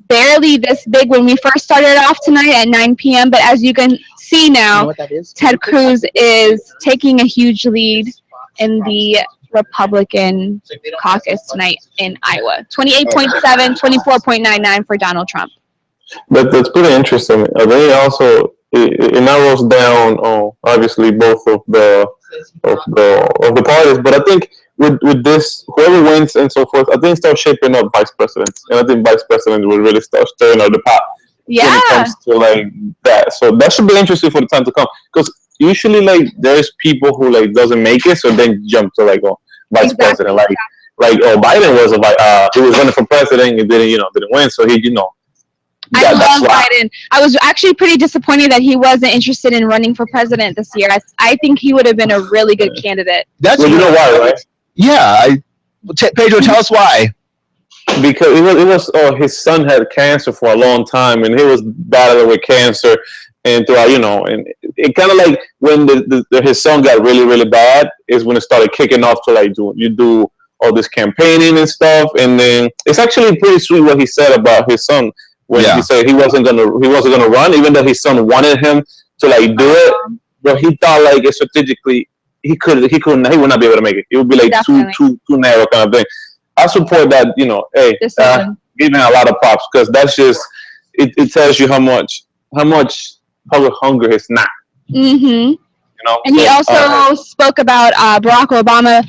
barely this big when we first started off tonight at 9 p.m. But as you can see now, Ted Cruz is taking a huge lead in the Republican caucus tonight in Iowa. 28.7, 24.99 for Donald Trump. That's pretty interesting. They also it narrows down obviously both of the parties, but I think with this, whoever wins and so forth, I think start shaping up vice presidents, and I think vice president will really start stirring up the pot when it comes to like that. So that should be interesting for the time to come, because usually like there's people who like doesn't make it, so then jump to like vice president, like Biden was he was running for president and didn't win, so he I love Biden. I was actually pretty disappointed that he wasn't interested in running for president this year. I think he would have been a really good candidate. That's you know why, right? Yeah, Pedro, tell us why. Because it was his son had cancer for a long time, and he was battling with cancer, and throughout, and it kind of like when his son got really, really bad is when it started kicking off to like do all this campaigning and stuff, and then it's actually pretty sweet what he said about his son when he said he wasn't gonna run, even though his son wanted him to like do it, but he thought like strategically he would not be able to make it. It would be like too narrow kind of thing. I support that, giving a lot of props because that's just it tells you how much public hunger is not. Mm-hmm. And he also spoke about Barack Obama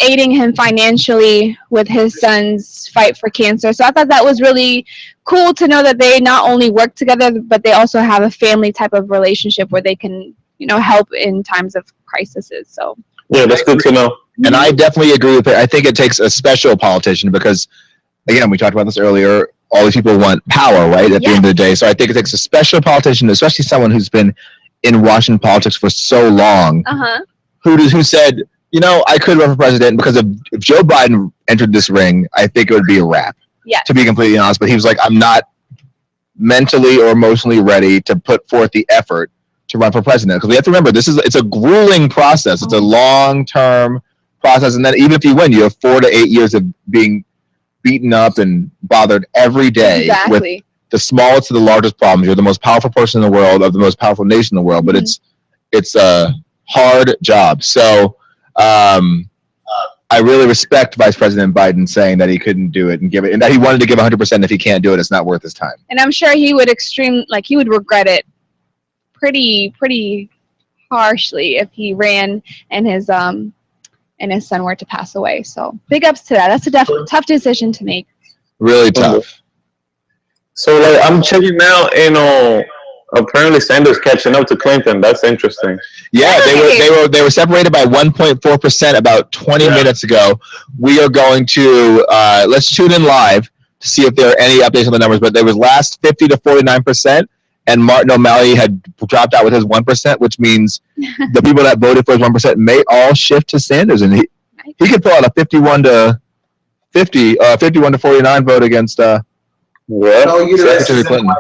aiding him financially with his son's fight for cancer. So I thought that was really cool to know that they not only work together, but they also have a family type of relationship where they can, help in times of crises. So yeah, that's good to know. And I definitely agree with it. I think it takes a special politician because, again, we talked about this earlier. All these people want power, right? At the end of the day. So I think it takes a special politician, especially someone who's been in Washington politics for so long, who said, I could run for president because if Joe Biden entered this ring, I think it would be a wrap. Yeah. To be completely honest, but he was like, I'm not mentally or emotionally ready to put forth the effort to run for president because we have to remember it's a grueling process. It's a long-term process, and then even if you win, you have 4 to 8 years of being beaten up and bothered every day with the smallest to the largest problems. You're the most powerful person in the world of the most powerful nation in the world, but it's a hard job. So I really respect Vice President Biden saying that he couldn't do it and that he wanted to give 100%. If he can't do it, it's not worth his time. And I'm sure he would he would regret it pretty harshly if he ran and his son were to pass away. So big ups to that. That's a tough decision to make. Really tough. So I'm checking now, apparently Sanders catching up to Clinton. That's interesting. Yeah, they were separated by 1.4% about 20 minutes ago. We are going to let's tune in live to see if there are any updates on the numbers. But there was last 50 to 49%, and Martin O'Malley had dropped out with his 1%, which means the people that voted for his 1% may all shift to Sanders, and he could pull out a 51 to 49 vote against Secretary Clinton.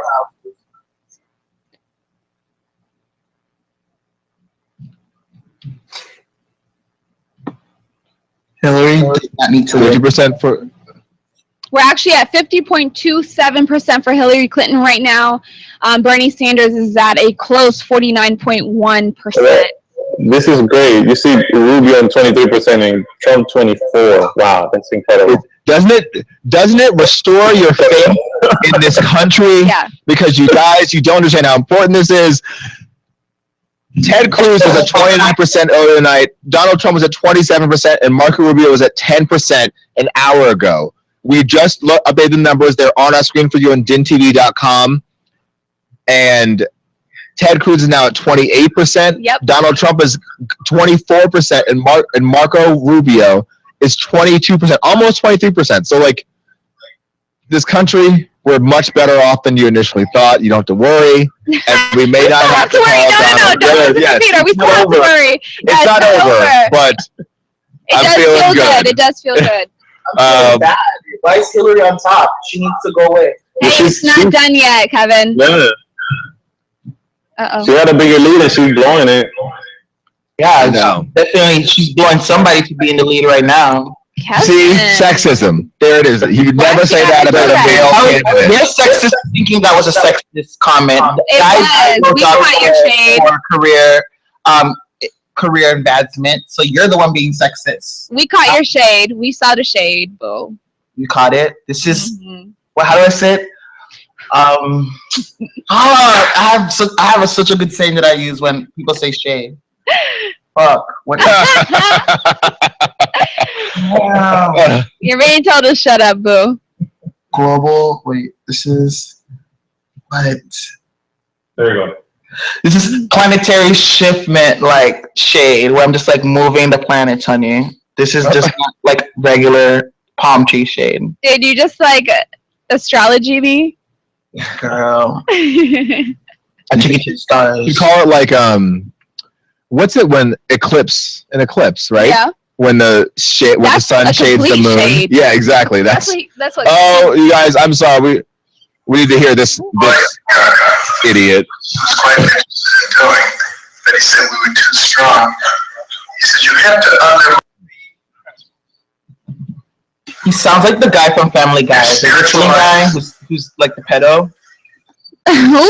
Hillary does not need to 50% for. We're actually at 50.27% for Hillary Clinton right now. Bernie Sanders is at a close 49.1%. This is great. You see Rubio on 23% and Trump 24%. Wow, that's incredible. Doesn't it restore your faith in this country? Yeah. Because you guys, you don't understand how important this is. Ted Cruz was at 29% earlier tonight. Donald Trump was at 27%, and Marco Rubio was at 10% an hour ago. We just updated the numbers. They're on our screen for you on DINtv.com. And Ted Cruz is now at 28%. Yep. Donald Trump is 24%, and Marco Rubio is 22%, almost 23%. So, this country, we're much better off than you initially thought. You don't have to worry. And we may not have to call Donald. We still have to worry. It's not over, but I'm feeling good. It does feel good. Bad. Why is Hillary on top? She needs to go away. Hey, it's not done yet, Kevin. Yeah. Uh-oh. She had a bigger lead and she's blowing it. Yeah, I know. Definitely, she's blowing somebody to be in the lead right now. Kevin. See, sexism. There it is. You would never say that about a male candidate. They're sexist thinking that was a sexist comment. It was. We caught your shade. For career advancement. So you're the one being sexist. We caught your shade. We saw the shade, boo. You caught it. This is how do I say it? I have such a good saying that I use when people say shade. Fuck. What? Wow. You're being told to shut up, boo. Global. Wait. This is what? There you go. This is planetary shiftment, shade, where I'm just moving the planets, honey. This is just not regular palm tree shade. Did you just astrology me? Girl. I think it stars. You call it like what's it when an eclipse, right? Yeah. When the sun shades the moon. Shade. Yeah, exactly. That's what. Oh, you guys, I'm sorry. We need to hear this idiot. He was quite interested in doing, but he said we were too strong. He said you have to He sounds like the guy from Family Guy, the Richland guy who's like the pedo. Who?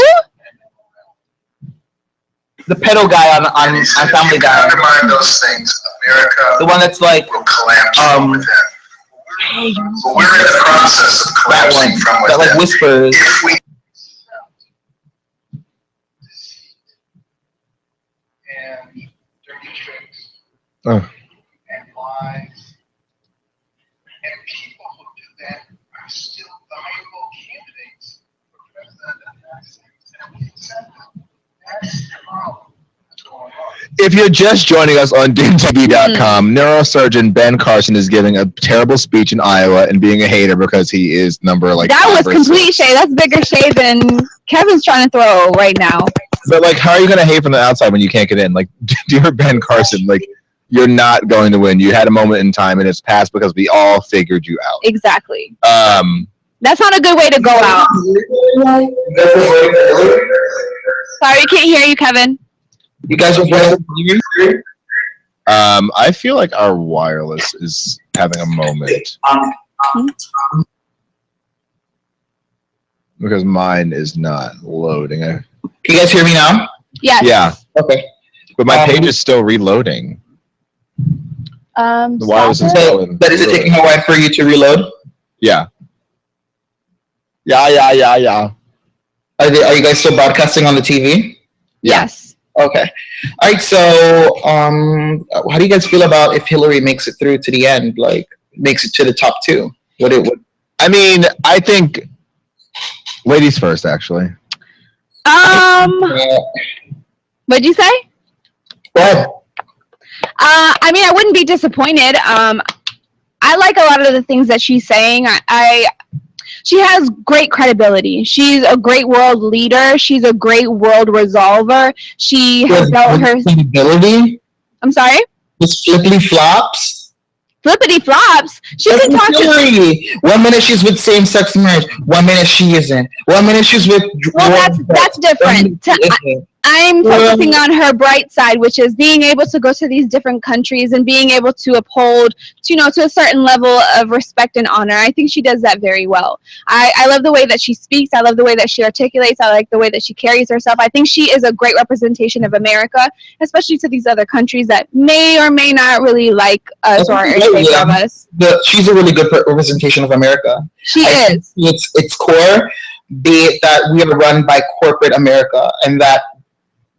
The pedo guy on Family Guy. Undermine those things. America. The one that's like will collapse from within. But we're in the process of collapsing from within. That like whispers. If we and dirty tricks and lies and people who do that are still viable candidates for president of the United States. That's the problem. If you're just joining us on DINtv.com, neurosurgeon Ben Carson is giving a terrible speech in Iowa and being a hater because he is number like. That was complete shade. That's bigger shade than Kevin's trying to throw right now. But like, how are you going to hate from the outside when you can't get in? Like, dear Ben Carson, like, you're not going to win. You had a moment in time and it's passed because we all figured you out. Exactly. That's not a good way to go out. Sorry, we can't hear you, Kevin. You guys are I feel like our wireless is having a moment. Because mine is not loading. Can you guys hear me now? Yes. Yeah. Okay. But my page is still reloading. The wireless is going. But is it taking a while for you to reload? Yeah. Yeah. Are you guys still broadcasting on the TV? Yes. Okay. All right. So, how do you guys feel about if Hillary makes it through to the end, like makes it to the top two? I mean, I think ladies first, actually. What'd you say? Well, I mean, I wouldn't be disappointed. I like a lot of the things that she's saying. She has great credibility. She's a great world leader. She's a great world resolver. She has built her credibility. I'm sorry? Just flippity flops. Flippity flops. She can talk to 1 minute she's with same-sex marriage. 1 minute she isn't. 1 minute she's with. Well, that's different. I'm focusing on her bright side, which is being able to go to these different countries and being able to uphold, to a certain level of respect and honor. I think she does that very well. I love the way that she speaks. I love the way that she articulates. I like the way that she carries herself. I think she is a great representation of America, especially to these other countries that may or may not really like us or think of us. She's a really good representation of America. She is. Its core, be it that we are run by corporate America and that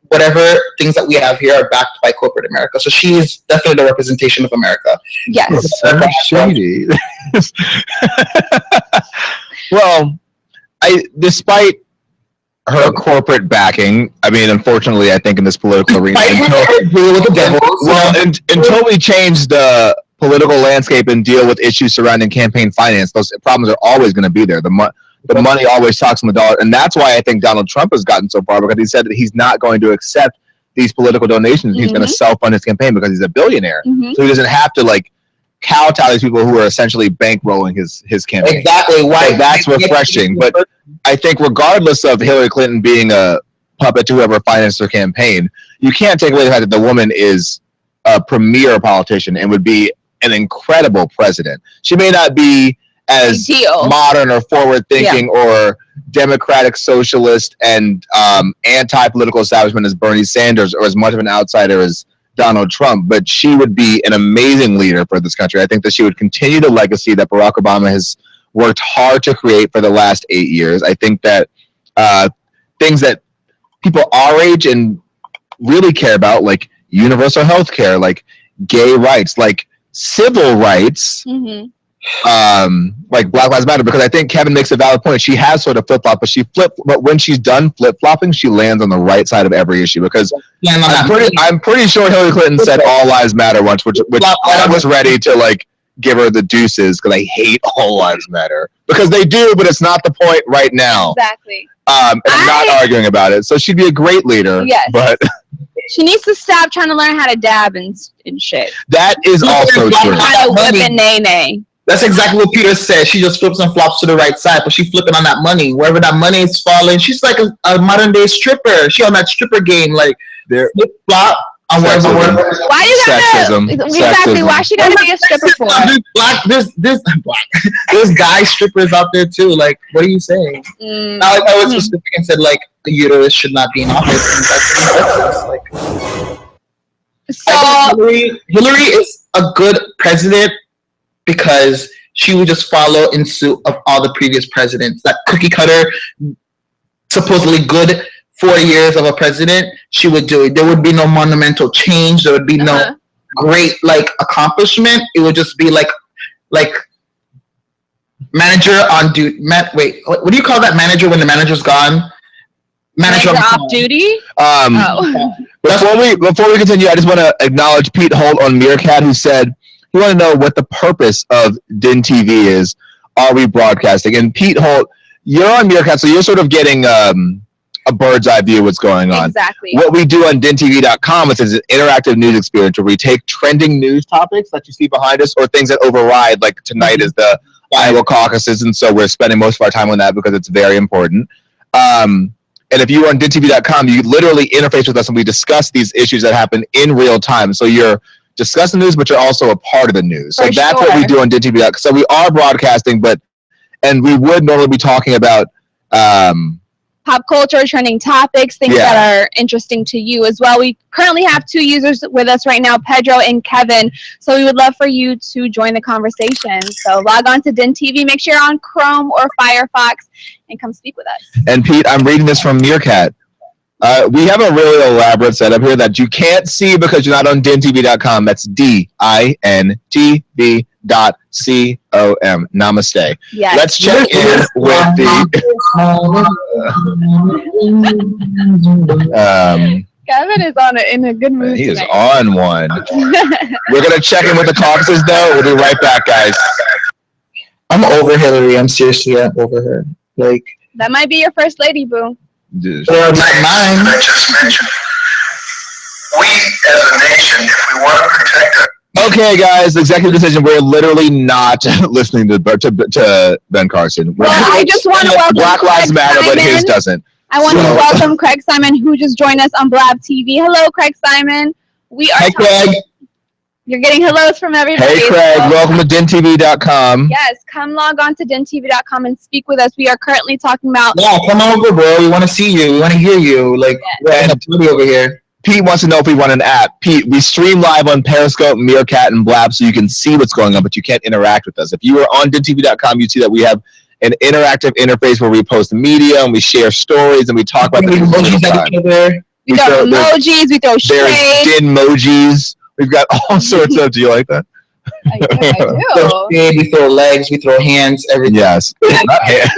whatever things that we have here are backed by corporate America. So she is definitely the representation of America. Yes. So shady. Well, despite her corporate backing, I mean, unfortunately, I think in this political arena, until we change the political landscape and deal with issues surrounding campaign finance, those problems are always going to be there. The money always talks on the dollar. And that's why I think Donald Trump has gotten so far, because he said that he's not going to accept these political donations. He's going to self-fund his campaign because he's a billionaire. So he doesn't have to kowtow these people who are essentially bankrolling his campaign. Exactly. Why? So that's refreshing. But I think regardless of Hillary Clinton being a puppet to whoever financed her campaign, you can't take away the fact that the woman is a premier politician and would be an incredible president. She may not be as modern or forward-thinking or democratic socialist and anti-political establishment as Bernie Sanders or as much of an outsider as Donald Trump, but she would be an amazing leader for this country. I think that she would continue the legacy that Barack Obama has worked hard to create for the last 8 years. I think that things that people our age and really care about, like universal health care, like gay rights, like civil rights, like Black Lives Matter, because I think Kevin makes a valid point. She has sort of flip-flop, but when she's done flip-flopping, she lands on the right side of every issue, because I'm pretty sure Hillary Clinton said all lives matter once, which I was ready to give her the deuces because I hate all lives matter. Because they do, but it's not the point right now. Exactly. And I'm not arguing about it. So she'd be a great leader. Yes. But she needs to stop trying to learn how to dab and shit. That is also true. How to whip and nay. That's exactly what Peter said. She just flips and flops to the right side, but she's flipping on that money. Wherever that money is falling, she's like a modern day stripper. She on that stripper game, like flip flop. Why you gotta exactly? Why she gotta be a stripper for? There's guy strippers out there too. Like, what are you saying? Now, if I was specific and said like the uterus should not be in office, that's like. So Hillary is a good president because she would just follow in suit of all the previous presidents. That cookie cutter, supposedly good 4 years of a president, she would do it. There would be no monumental change. There would be no great like accomplishment. It would just be like manager on duty. Wait, what do you call that manager when the manager's gone? Manager off duty. Before we continue, I just want to acknowledge Pete Holt on Meerkat, who said he wanted to know what the purpose of DINtv is. Are we broadcasting? And Pete Holt, you're on Meerkat, so you're sort of getting a bird's eye view of what's going on. Exactly. What we do on DINtv.com is an interactive news experience where we take trending news topics that you see behind us or things that override, like tonight is the Iowa caucuses, and so we're spending most of our time on that because it's very important. And if you are on DINtv.com, you literally interface with us and we discuss these issues that happen in real time. So you're discussing the news, but you're also a part of the news. So that's what we do on DINtv.com. So we are broadcasting, and we would normally be talking about pop culture, trending topics, things that are interesting to you as well. We currently have 2 users with us right now, Pedro and Kevin. So we would love for you to join the conversation. So log on to DINtv, make sure you're on Chrome or Firefox, and come speak with us. And Pete, I'm reading this from Meerkat. We have a really elaborate setup here that you can't see because you're not on DINtv.com. That's DINTV.com. Namaste. Yes. Let's check in with the. Kevin is in a good mood. He is on one. We're gonna check in with the caucuses, though. We'll be right back, guys. I'm over Hillary. I'm seriously over her. Like that might be your first lady, boo. Not mine. I just mentioned. We as a nation, if we want to protect it. Okay, guys, executive decision. We're literally not listening to Ben Carson. Well, I just want to welcome Black Lives Matter, but his doesn't. I want to welcome Craig Simon, who just joined us on Blab TV. Hello, Craig Simon. We are. Hey, Craig. You're getting hellos from everybody. Hey, Craig. Welcome to DINTV.com. Yes, come log on to DINTV.com and speak with us. We are currently talking about. Yeah, come over, bro. We want to see you. We want to hear you. Like, we're in a party over here. Pete wants to know if we want an app. Pete, we stream live on Periscope, Meerkat, and Blab, so you can see what's going on, but you can't interact with us. If you are on DINTV.com, you'd see that we have an interactive interface where we post media and we share stories and we talk about things. We throw emojis, we throw shade. There's DINmojis. We've got all sorts of. Do you like that? I do. We throw legs, we throw hands, everything. Yes. I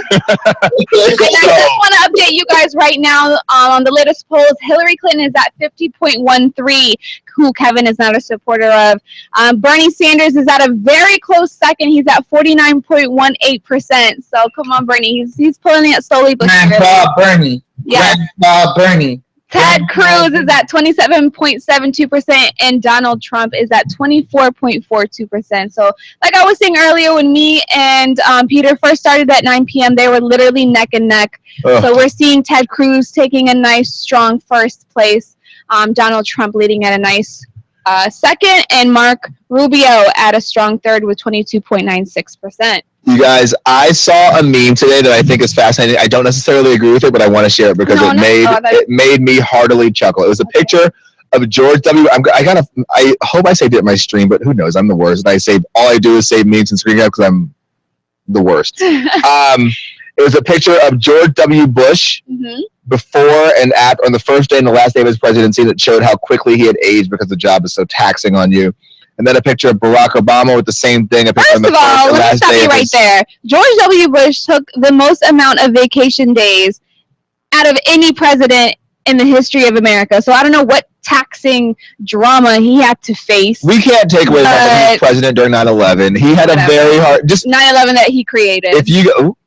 just want to update you guys right now on the latest polls. Hillary Clinton is at 50.13, who Kevin is not a supporter of. Bernie Sanders is at a very close second. He's at 49.18%. So come on, Bernie. He's pulling it slowly but surely. Grandpa Bernie. Yeah. Grandpa Bernie. Ted Cruz is at 27.72% and Donald Trump is at 24.42%. So like I was saying earlier, when me and Peter first started at 9 p.m., they were literally neck and neck. Ugh. So we're seeing Ted Cruz taking a nice, strong first place, Donald Trump leading at a nice second, and Mark Rubio at a strong third with 22.96%. You guys, I saw a meme today that I think is fascinating. I don't necessarily agree with it, but I want to share it because it made me heartily chuckle. It was a picture of George W. I hope I saved it in my stream, but who knows? I'm the worst. And all I do is save memes and screen caps because I'm the worst. It was a picture of George W. Bush before and after, on the first day and the last day of his presidency, that showed how quickly he had aged because the job is so taxing on you. And then a picture of Barack Obama with the same thing. First of all, let me stop you right there. George W. Bush took the most amount of vacation days out of any president in the history of America. So I don't know what taxing drama he had to face. We can't take away the fact that he was president during 9/11. He had a very hard, just 9/11 that he created. If you go,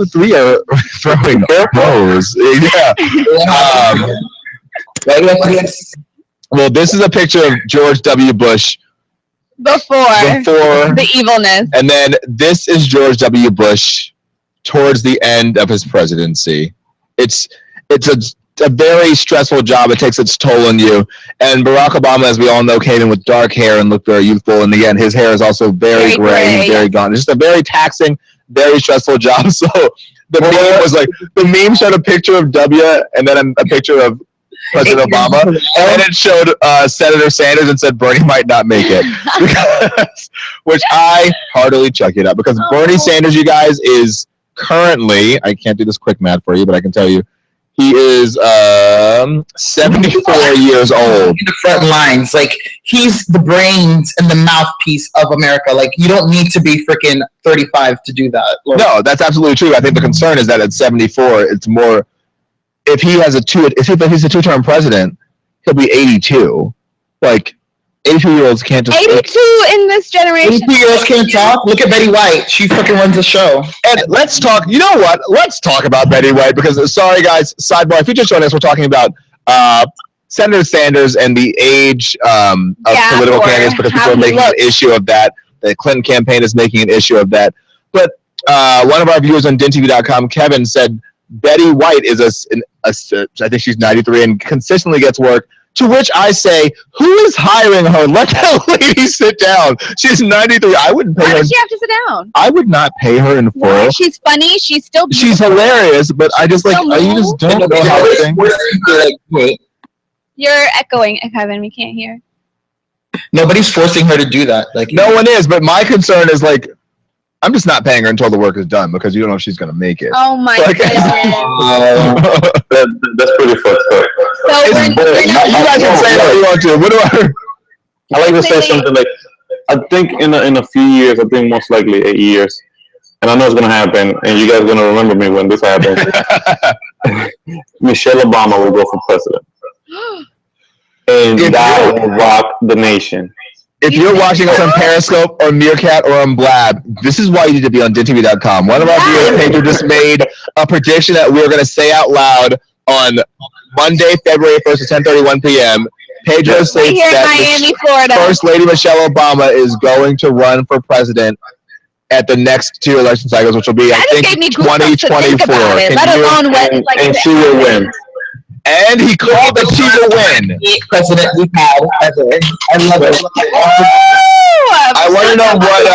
3 are throwing those. Yeah. Well, this is a picture of George W. Bush before the evilness. And then this is George W. Bush towards the end of his presidency. It's a very stressful job. It takes its toll on you. And Barack Obama, as we all know, came in with dark hair and looked very youthful. And again, his hair is also very gray. He's very gone. It's just a very taxing, very stressful job. So the meme was like, the meme showed a picture of W and then a picture of President Obama, and then it showed Senator Sanders and said Bernie might not make it, which I heartily chuck it up, because Bernie Sanders, you guys, is currently, I can't do this quick math for you, but I can tell you, he is 74 years old. In the front lines, like, he's the brains and the mouthpiece of America. Like, you don't need to be freaking 35 to do that. Like, no, that's absolutely true. I think the concern is that at 74, it's more. If he's a two-term president, he'll be 82. Like, 82-year-olds can't just... 82 in this generation. 82-year-olds can't talk? Look at Betty White. She fucking runs the show. And let's talk... You know what? Let's talk about Betty White, because, sorry, guys, sidebar. If you just joined us, we're talking about Senator Sanders and the age of political candidates, because people are making an issue of that. The Clinton campaign is making an issue of that. But one of our viewers on DINtv.com, Kevin, said Betty White is I think she's 93 and consistently gets work. To which I say, who is hiring her? Let that lady sit down. She's 93. I wouldn't pay her. Why does she have to sit down? I would not pay her in full. Why? She's funny. She's still beautiful. She's hilarious, but I just like, you just don't know how to think. You're echoing, Kevin. We can't hear. Nobody's forcing her to do that. Like, no one is, but my concern is, like, I'm just not paying her until the work is done, because you don't know if she's going to make it. Oh my goodness. That's pretty fucked up. So you guys can say what you want to. What do I like to say something like, I think in a few years, I think most likely 8 years, and I know it's going to happen, and you guys are going to remember me when this happens. Michelle Obama will go for president. And that will rock the nation. If you're watching us on Periscope or Meerkat or on Blab, this is why you need to be on DINtv.com. One of our viewers, Pedro, just made a prediction that we're going to say out loud on Monday, February 1st at 10:31 p.m. Pedro states that Miami, Florida. First Lady Michelle Obama is going to run for president at the next 2 election cycles, which will be, I think, 2024. And she will win. And he called that she will win. President we've had ever. I love it. I want to know what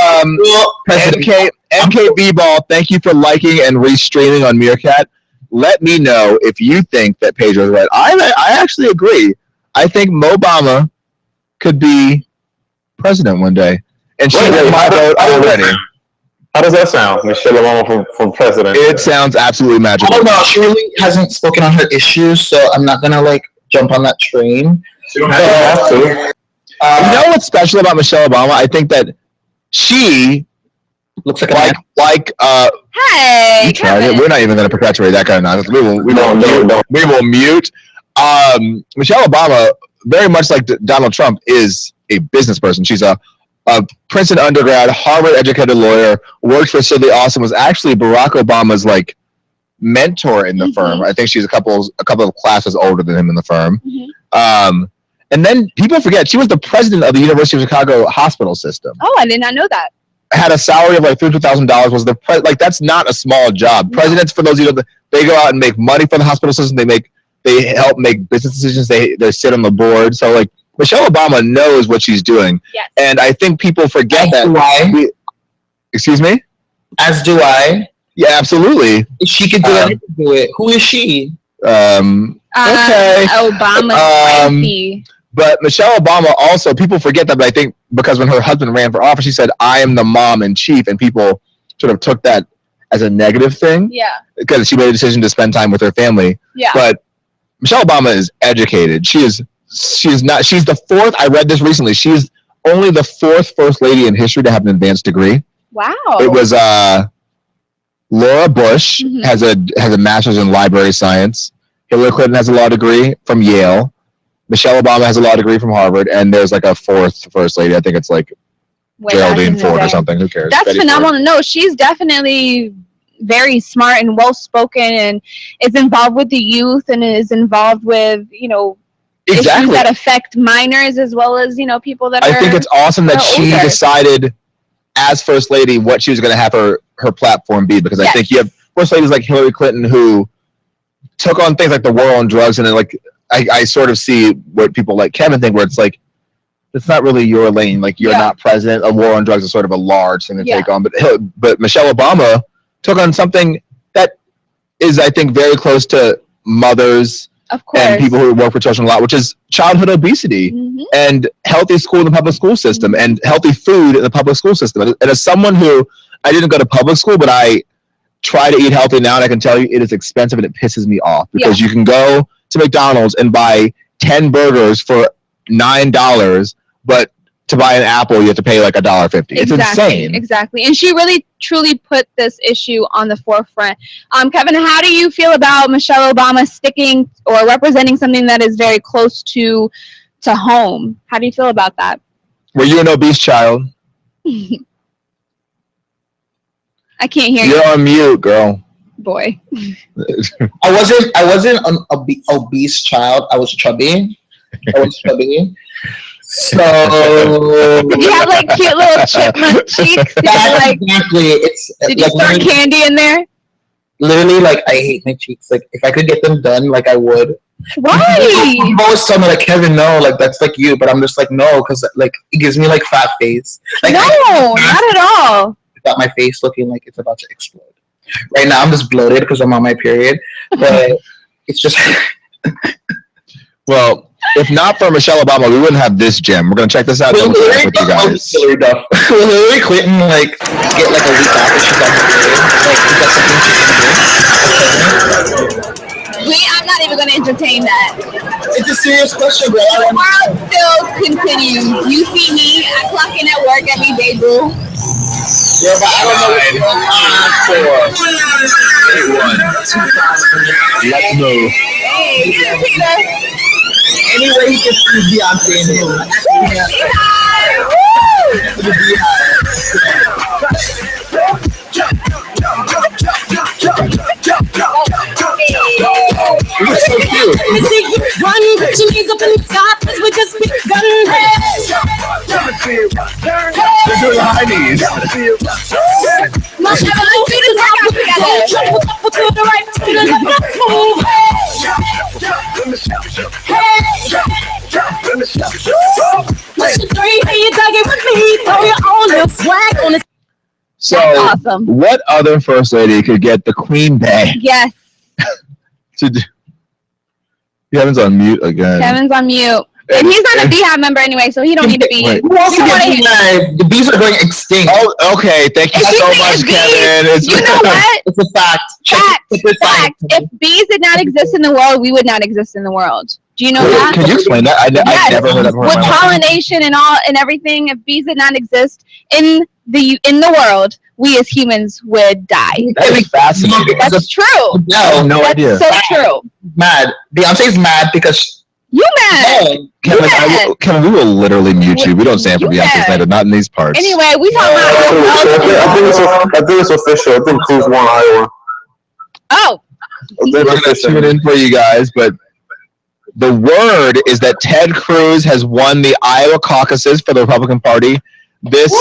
MKB Ball. Thank you for liking and restreaming on Meerkat. Let me know if you think that Pedro is right. I actually agree. I think Obama could be president one day, and she has my vote already. How does that sound, Michelle Obama for president? It sounds absolutely magical. I don't know. She really hasn't spoken on her issues, so I'm not gonna like jump on that train. She don't have to. You know what's special about Michelle Obama? I think that she looks like Hey, Kevin. We're not even going to perpetuate that kind of nonsense. We will mute. Michelle Obama, very much like Donald Trump, is a business person. She's a Princeton undergrad, Harvard-educated lawyer, worked for Sidley Austin, was actually Barack Obama's like mentor in the firm. I think she's a couple of classes older than him in the firm. And then people forget she was the president of the University of Chicago hospital system. Oh, I did not know that. Had a salary of like $300,000. Was the that's not a small job. No. Presidents, for those they go out and make money for the hospital system. They help make business decisions. They sit on the board. So like Michelle Obama knows what she's doing. Yes. And I think people forget that. Excuse me? As do I. Yeah, absolutely. If she could do it, I could do it. Who is she? Okay. Obama. But Michelle Obama also, people forget that, but I think because when her husband ran for office, she said, I am the mom in chief, and people sort of took that as a negative thing. Yeah. Because she made a decision to spend time with her family. Yeah. But Michelle Obama is educated. She's the fourth, I read this recently, she's only the fourth first lady in history to have an advanced degree. Wow. It was Laura Bush has a master's in library science. Hillary Clinton has a law degree from Yale. Michelle Obama has a law degree from Harvard, and there's like a fourth first lady. I think it's like Geraldine Ford or something. Who cares? That's Betty phenomenal. Ford. No, she's definitely very smart and well spoken, and is involved with the youth, and is involved with issues that affect minors as well as people that I think it's awesome that she decided as first lady what she was going to have her platform be, because I think you have first ladies like Hillary Clinton who took on things like the war on drugs, and then like I sort of see what people like Kevin think, where it's like it's not really your lane, like you're not president. A war on drugs is sort of a large thing to take on, but Michelle Obama took on something that is, I think, very close to mothers and people who work for children a lot, which is childhood obesity and healthy school in the public school system and healthy food in the public school system. And as someone who, I didn't go to public school, but I try to eat healthy now, and I can tell you it is expensive and it pisses me off, because you can go to McDonald's and buy 10 burgers for $9, but to buy an apple you have to pay like $1.50. It's insane. Exactly. And she really truly put this issue on the forefront. Kevin, how do you feel about Michelle Obama sticking or representing something that is very close to home? How do you feel about that? Were you an obese child? I can't hear you. You're on mute, girl. Boy. I wasn't an obese child. I was chubby. So you have like cute little chipmunk cheeks. Exactly. Did you start candy in there? Literally, like, I hate my cheeks. Like, if I could get them done, like, I would. Why? People always tell me, like, Kevin, no, like, that's like you, but I'm just like, no, because like it gives me like fat face. Like, no, not at all. Got my face looking like it's about to explode. Right now, I'm just bloated because I'm on my period, but it's just. Well, if not for Michelle Obama, we wouldn't have this gym. We're gonna check this out. Will Hillary Clinton like get like a week off if she's on her period? Like, is that something she can do? I'm not even gonna entertain that. It's a serious question, bro. The world still continues. You see me, I clock in at work every day, boo. Yeah, but I don't know what's going on for. Let's move. Hey, get it, Peter. Anyway, he can see Beyonce in him. It was so cute. Run, put your knees up in the sky, cause we just begun. They're doing high knees. My little feet is out together. Jump to the right, to the left, let's move. Push the three, hey, you dug it with me. Throw your own little swag on this. So, awesome. What other first lady could get the Queen Bee? Yes. To do? Kevin's on mute again. Kevin's on mute. And he's not a Beehive member anyway, so he don't need to be here. Who wants to get Beehive? The bees are going extinct. Oh, okay. Thank you so much, Kevin. You know what? It's a fact. Fact. If bees did not exist in the world, we would not exist in the world. Do you know that? Can you explain that? I've never heard that before. With pollination and everything, if bees did not exist in the world, we as humans would die. That is fascinating. That's true. No idea. So true. Mad. Beyonce's mad because you mad. Kevin, we will literally mute you. We don't stand for Beyonce's standard, not in these parts. Anyway, we talking about. I think it's official. I think Cruz won Iowa. Oh. We're gonna tune in for you guys, but the word is that Ted Cruz has won the Iowa caucuses for the Republican Party. This,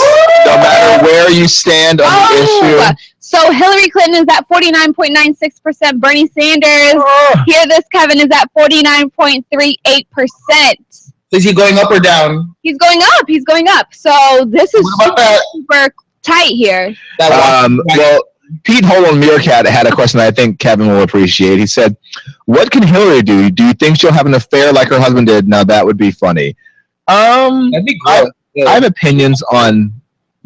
no matter where you stand on the issue. So Hillary Clinton is at 49.96%. Bernie Sanders, hear this, Kevin, is at 49.38%. Is he going up or down? He's going up. He's going up. So this is super tight here. Well, Pete Hole on Meerkat had a question that I think Kevin will appreciate. He said, what can Hillary do? Do you think she'll have an affair like her husband did? Now, that would be funny. That'd be great. I have opinions on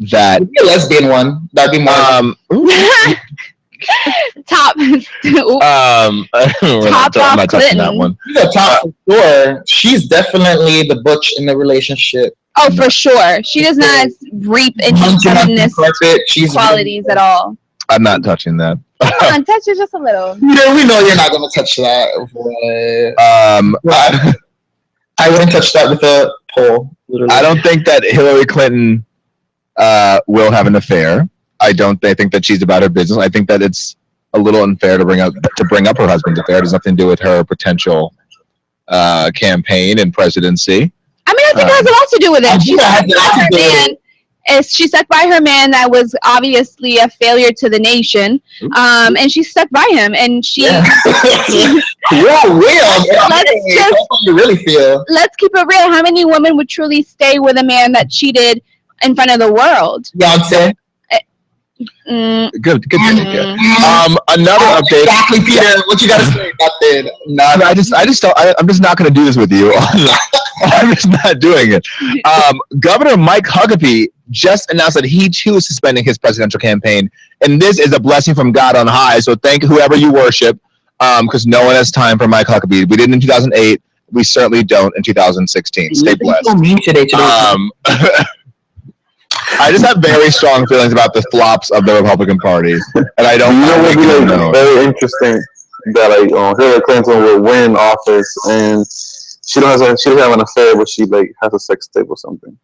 that. Maybe a lesbian one. That'd be more. Top. I'm not touching that one. She's a top for sure. She's definitely the butch in the relationship. Oh, for sure. She does not reap any feminist qualities at all. I'm not touching that. Come on, touch it just a little. We know you're not gonna touch that. I wouldn't touch that with a pole. Literally. I don't think that Hillary Clinton will have an affair. I think that she's about her business. I think that it's a little unfair to bring up her husband's affair. It has nothing to do with her potential campaign and presidency. I mean, I think it has a lot to do with it. She stuck by her man that was obviously a failure to the nation, and she stuck by him, and she. You're real. You really feel. Let's keep it real. How many women would truly stay with a man that cheated in front of the world? Beyonce. Good. Another update. Exactly, Peter. What you gotta say? Nothing. I'm just not going to do this with you. I'm just not doing it. Governor Mike Huckabee just announced that he too is suspending his presidential campaign, and this is a blessing from God on high. So thank whoever you worship, because no one has time for Mike Huckabee. We didn't in 2008. We certainly don't in 2016. Stay blessed. So mean today. I just have very strong feelings about the flops of the Republican Party, and I don't know. Very interesting that Hillary Clinton will win office and she doesn't have an affair, but she has a sex tape or something.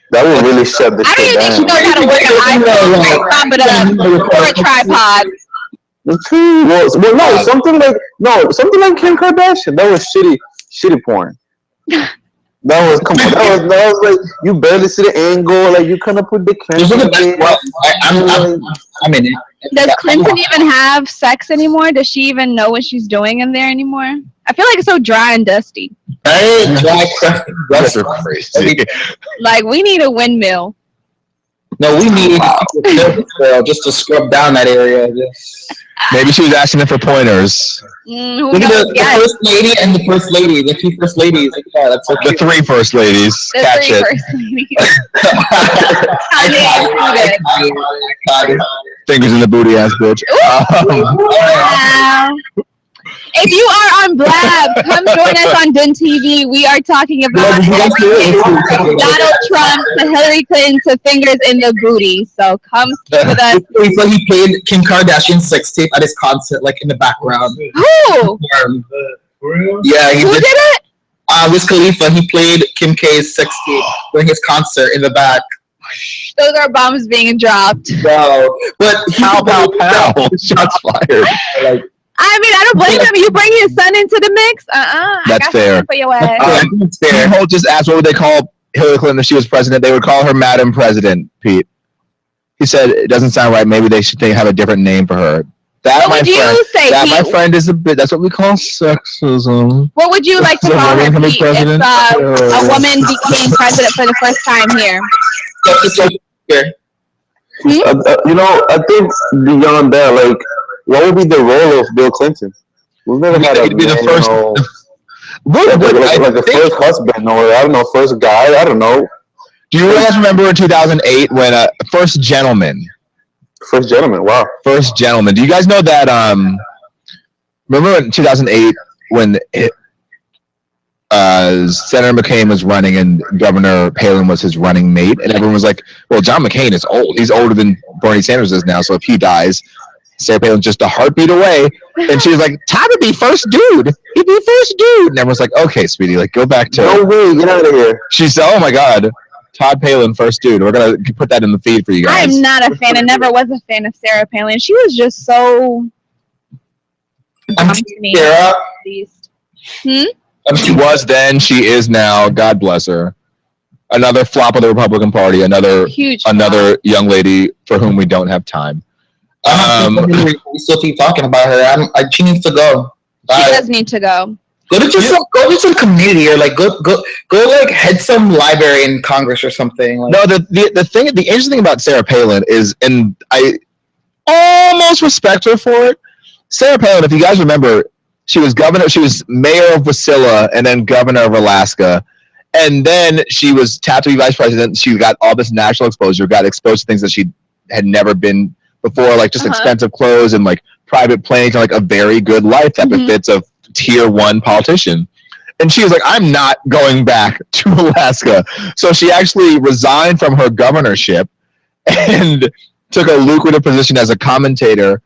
That would really shut the shit down. I don't even think she knows how to work an iPhone, or a tripod. Well, something like Kim Kardashian. That was shitty porn. That was like you barely see the angle, like you kind of put the camera. I'm in it. Does Clinton even have sex anymore? Does she even know what she's doing in there anymore? I feel like it's so dry and dusty. That's crazy. Like we need a windmill. No, we need just to scrub down that area. Maybe she was asking them for pointers. Look at the first lady and the first lady, the two first ladies. Yeah, that's okay. The three first ladies. Catch it. Fingers in the booty ass bitch. Wow. If you are on Blab, come join us on DINtv. We are talking about everything from Donald Trump to Hillary Clinton to fingers in the booty. So come stay with us. So he played Kim Kardashian's sex tape at his concert, like in the background. Who? Yeah, Who did it? Wiz Khalifa. He played Kim K's sex tape during his concert in the back. Those are bombs being dropped. No, but pow. Shots fired. I mean, I don't blame him. You bring his son into the mix. That's fair. For your ass. Pete Holt just asked, what would they call Hillary Clinton if she was president? They would call her Madam President, Pete. He said it doesn't sound right. Maybe they should have a different name for her. That, what would you say, Pete? My friend, is a bit. That's what we call sexism. What would you like to call her, Pete, if a woman became president for the first time here? I think beyond that, what would be the role of Bill Clinton? We've never had the first. The first husband, or I don't know, first guy. I don't know. Do you guys remember in 2008 when first gentleman? First gentleman. Wow. First gentleman. Do you guys know that? Remember in 2008 when Senator McCain was running and Governor Palin was his running mate, and everyone was like, "Well, John McCain is old. He's older than Bernie Sanders is now. So if he dies, Sarah Palin's just a heartbeat away." And she was like, "Todd would be first dude. He'd be first dude." And everyone's like, "Okay, sweetie, go back to." No way, get out of here. She said, "Oh my God, Todd Palin, first dude." We're gonna put that in the feed for you guys. I'm not a fan. I never was a fan of Sarah Palin. She was just so. Sarah. She was then. She is now. God bless her. Another flop of the Republican Party. Another young lady for whom we don't have time. We still keep talking about her. She needs to go. She does need to go. Go to some community, or go head some library in Congress or something. No, the interesting thing about Sarah Palin is, and I almost respect her for it. Sarah Palin, if you guys remember, she was mayor of Wasilla and then governor of Alaska. And then she was tapped to be vice president. She got all this national exposure, got exposed to things that she had never been before, like just expensive clothes and private planes and a very good life that befits a tier 1 politician. And she was like, "I'm not going back to Alaska." So she actually resigned from her governorship and took a lucrative position as a commentator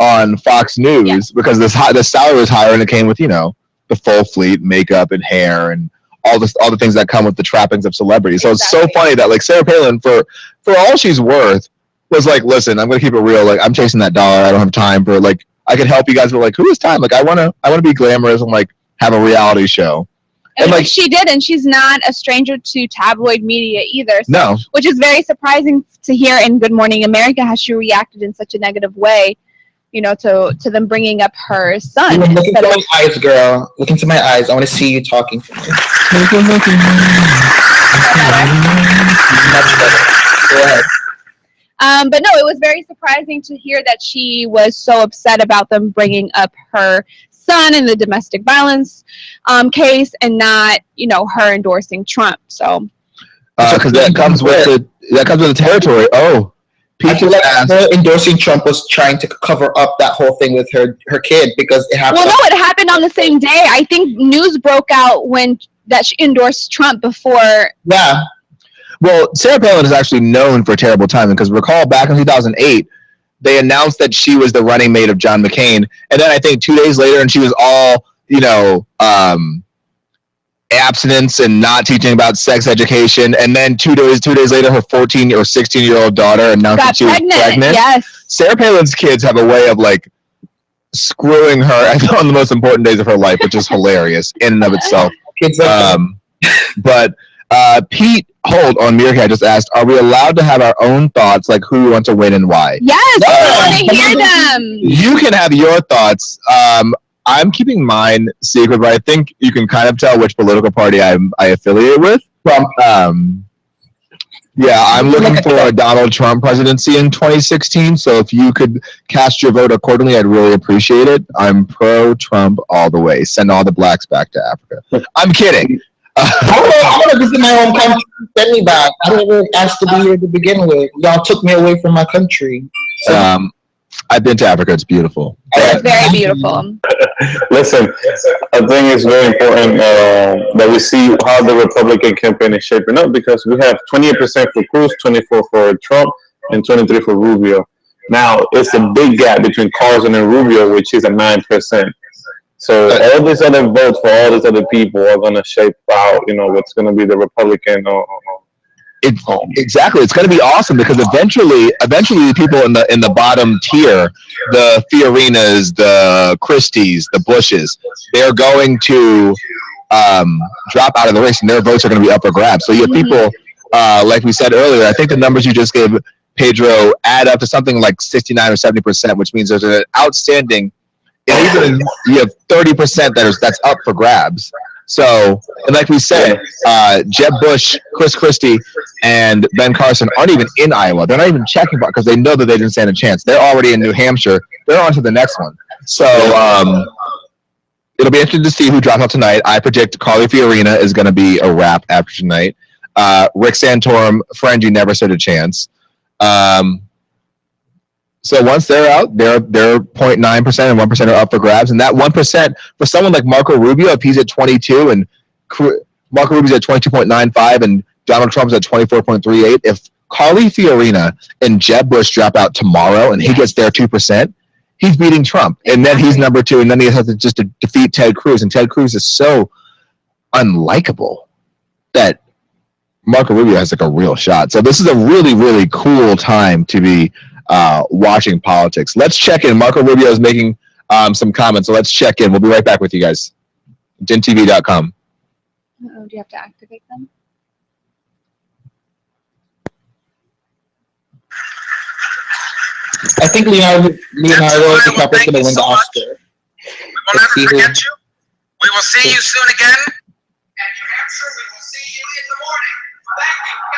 on Fox News because the salary was higher and it came with, you know, the full fleet, makeup and hair and all the things that come with the trappings of celebrity. So it's so funny that like Sarah Palin, for all she's worth, was like, listen, I'm gonna keep it real. Like I'm chasing that dollar. I don't have time for like I can help you guys, but like who has time? Like I wanna be glamorous and like have a reality show. And like she did, and she's not a stranger to tabloid media either. So, no, which is very surprising to hear in Good Morning America how she reacted in such a negative way, you know, to them bringing up her son. Look into my eyes, girl. Look into my eyes. I want to see you talking to me. Go ahead. But no, it was very surprising to hear that she was so upset about them bringing up her son in the domestic violence case and not, you know, her endorsing Trump. So because that comes with the territory. Oh, I feel like her endorsing Trump was trying to cover up that whole thing with her kid because it happened. Well, no, it happened on the same day. I think news broke out that she endorsed Trump before. Yeah. Well, Sarah Palin is actually known for terrible timing because recall back in 2008, they announced that she was the running mate of John McCain. And then I think 2 days later, and she was all, you know, abstinence and not teaching about sex education. And then 2 days later, her 14 or 16-year-old daughter announced that she was pregnant. Yes. Sarah Palin's kids have a way of like screwing her on the most important days of her life, which is hilarious in and of itself. But Pete Holt on Meerkat just asked, are we allowed to have our own thoughts, like who we want to win and why? Yes, I want to hear them. You can have your thoughts. I'm keeping mine secret, but I think you can kind of tell which political party I affiliate with. Yeah, I'm looking for a Donald Trump presidency in 2016, so if you could cast your vote accordingly, I'd really appreciate it. I'm pro-Trump all the way. Send all the blacks back to Africa. I'm kidding. I want to visit my home country. Send me back. I didn't even ask to be here to begin with. Y'all took me away from my country. So. I've been to Africa. It's beautiful. It's very beautiful. Listen, I think it's very important that we see how the Republican campaign is shaping up because we have 28% for Cruz, 24% for Trump, and 23% for Rubio. Now, it's a big gap between Carson and Rubio, which is at 9%. So all these other votes for all these other people are going to shape out, you know, what's going to be the Republican. Exactly. It's going to be awesome because eventually, the people in the bottom tier, the Fiorinas, the Christies, the Bushes, they're going to drop out of the race, and their votes are going to be up for grabs. So you have people, like we said earlier. I think the numbers you just gave, Pedro, add up to something like 69 or 70%, which means there's an outstanding. And even you have 30% that's up for grabs. So, and like we said, Jeb Bush, Chris Christie, and Ben Carson aren't even in Iowa. They're not even checking because they know that they didn't stand a chance. They're already in New Hampshire. They're on to the next one. So it'll be interesting to see who drops out tonight. I predict Carly Fiorina is going to be a wrap after tonight. Rick Santorum, friend, you never stood a chance. So once they're out, they're 0.9% and 1% are up for grabs. And that 1% for someone like Marco Rubio, if he's at 22 and Marco Rubio's at 22.95 and Donald Trump's at 24.38, if Carly Fiorina and Jeb Bush drop out tomorrow and he gets their 2%, he's beating Trump. And then he's number 2, and then he has to just defeat Ted Cruz. And Ted Cruz is so unlikable that Marco Rubio has like a real shot. So this is a really, really cool time to be watching politics. Let's check in. Marco Rubio is making some comments, so let's check in. We'll be right back with you guys. DINtv.com. Oh, do you have to activate them? I think Leonardo DiCaprio is going to win the Oscar. We will never forget you. We will see you soon again. And your answer, we will see you in the morning.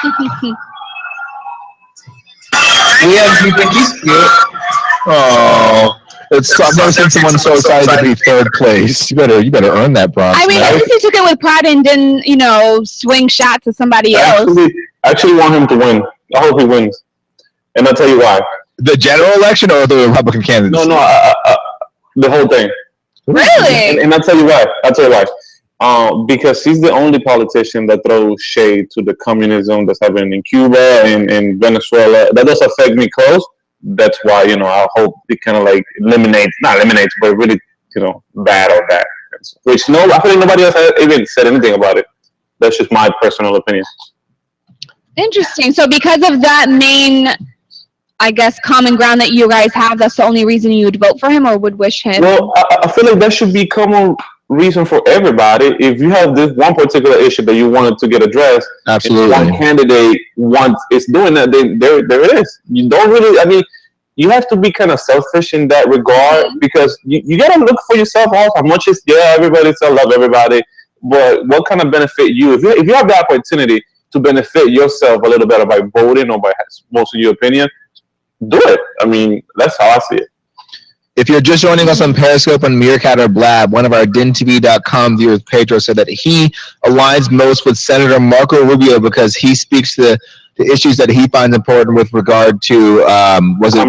Thank you. He's cute. Oh, I've never seen someone so excited to be third place. You better earn that bronze. I mean, at least he took it with pride and didn't, swing shots at somebody else. I actually want him to win. I hope he wins, and I'll tell you why. The general election or the Republican candidates? No, the whole thing. Really? And I'll tell you why. Because he's the only politician that throws shade to the communism that's happening in Cuba and in Venezuela. That does affect me close, that's why, I hope it kind of like not eliminates, but really, bad or that. Which I think nobody else has even said anything about it. That's just my personal opinion. Interesting. So because of that main, I guess, common ground that you guys have, that's the only reason you would vote for him or would wish him? Well, I feel like that should be common reason for everybody. If you have this one particular issue that you wanted to get addressed, absolutely, one candidate is doing that, then there it is. You don't really, you have to be kind of selfish in that regard, because you got to look for yourself also. As much as, everybody still love everybody, but what kind of benefit you, if you have the opportunity to benefit yourself a little better by voting or by voicing your opinion, do it. That's how I see it. If you're just joining us on Periscope, on Meerkat or Blab, one of our DINtv.com viewers, Pedro, said that he aligns most with Senator Marco Rubio because he speaks to the issues that he finds important with regard to,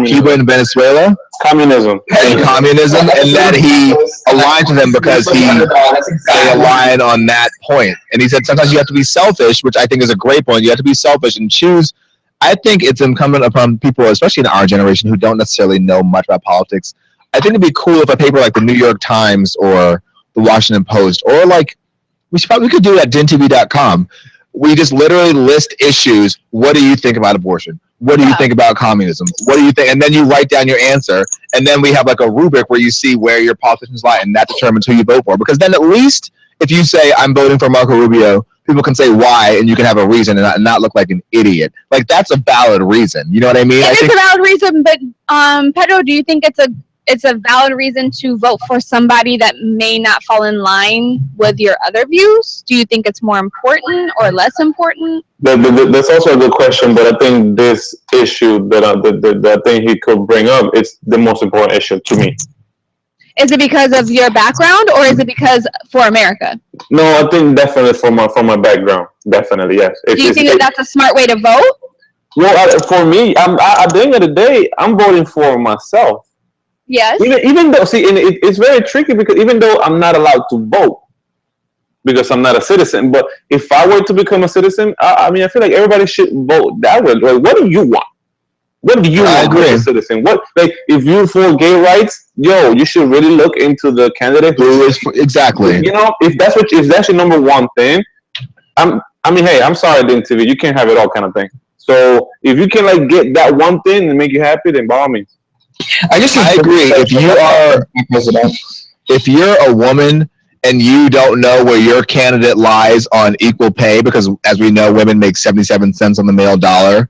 Cuba and Venezuela? Communism. And communism, and that he aligns with them because they align on that point. And he said sometimes you have to be selfish, which I think is a great point. You have to be selfish and choose. I think it's incumbent upon people, especially in our generation, who don't necessarily know much about politics. I think it'd be cool if a paper like the New York Times or the Washington Post, or like we could do it at DINtv.com. We just literally list issues. What do you think about abortion? What do you think about communism? What do you think? And then you write down your answer. And then we have like a rubric where you see where your politicians lie, and that determines who you vote for. Because then at least if you say, I'm voting for Marco Rubio, people can say why, and you can have a reason and not look like an idiot. Like, that's a valid reason. You know what I mean? It's a valid reason, but Pedro, do you think it's a valid reason to vote for somebody that may not fall in line with your other views? Do you think it's more important or less important? That's also a good question, but I think this issue that I think he could bring up, it's the most important issue to me. Is it because of your background, or is it because for America? No, I think definitely for my background. Definitely, yes. Do you think that's a smart way to vote? Well, for me, at the end of the day, I'm voting for myself. Yes. Even though, see, and it's very tricky because even though I'm not allowed to vote because I'm not a citizen, but if I were to become a citizen, I feel like everybody should vote that way. Like, what do you want? What do you want as a citizen? What, like, if you're for gay rights, you should really look into the candidate who is exactly. If that's your number one thing, hey, I'm sorry, DINtv, you can't have it all, kind of thing. So if you can like get that one thing and make you happy, then by all means. I agree. If you're a woman and you don't know where your candidate lies on equal pay, because as we know, women make 77 cents on the male dollar.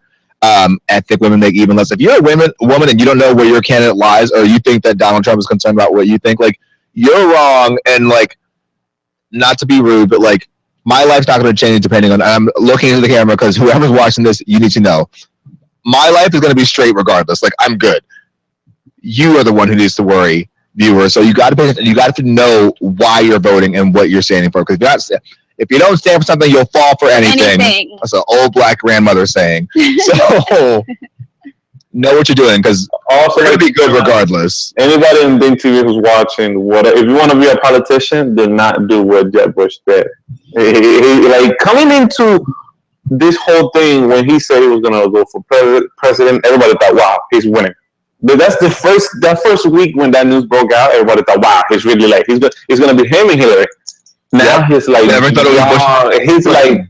Ethnic women make even less. If you're a woman and you don't know where your candidate lies, or you think that Donald Trump is concerned about what you think, like, you're wrong. And like, not to be rude, but like, my life's not going to change depending on. I'm looking into the camera because whoever's watching this, you need to know, my life is going to be straight regardless. Like, I'm good. You are the one who needs to worry, viewer. So you got to know why you're voting and what you're standing for. Because if you don't stand for something, you'll fall for anything. That's an old black grandmother saying. So know what you're doing, because also going to be good regardless. Anybody in DINtv who's watching, if you want to be a politician, do not do what Jeb Bush did. He like coming into this whole thing when he said he was going to go for president, everybody thought, wow, he's winning. But that's that first week when that news broke out, everybody thought, wow, he's really like he's going to be him and Hillary. Now he's like, never thought it was Bush. He's like,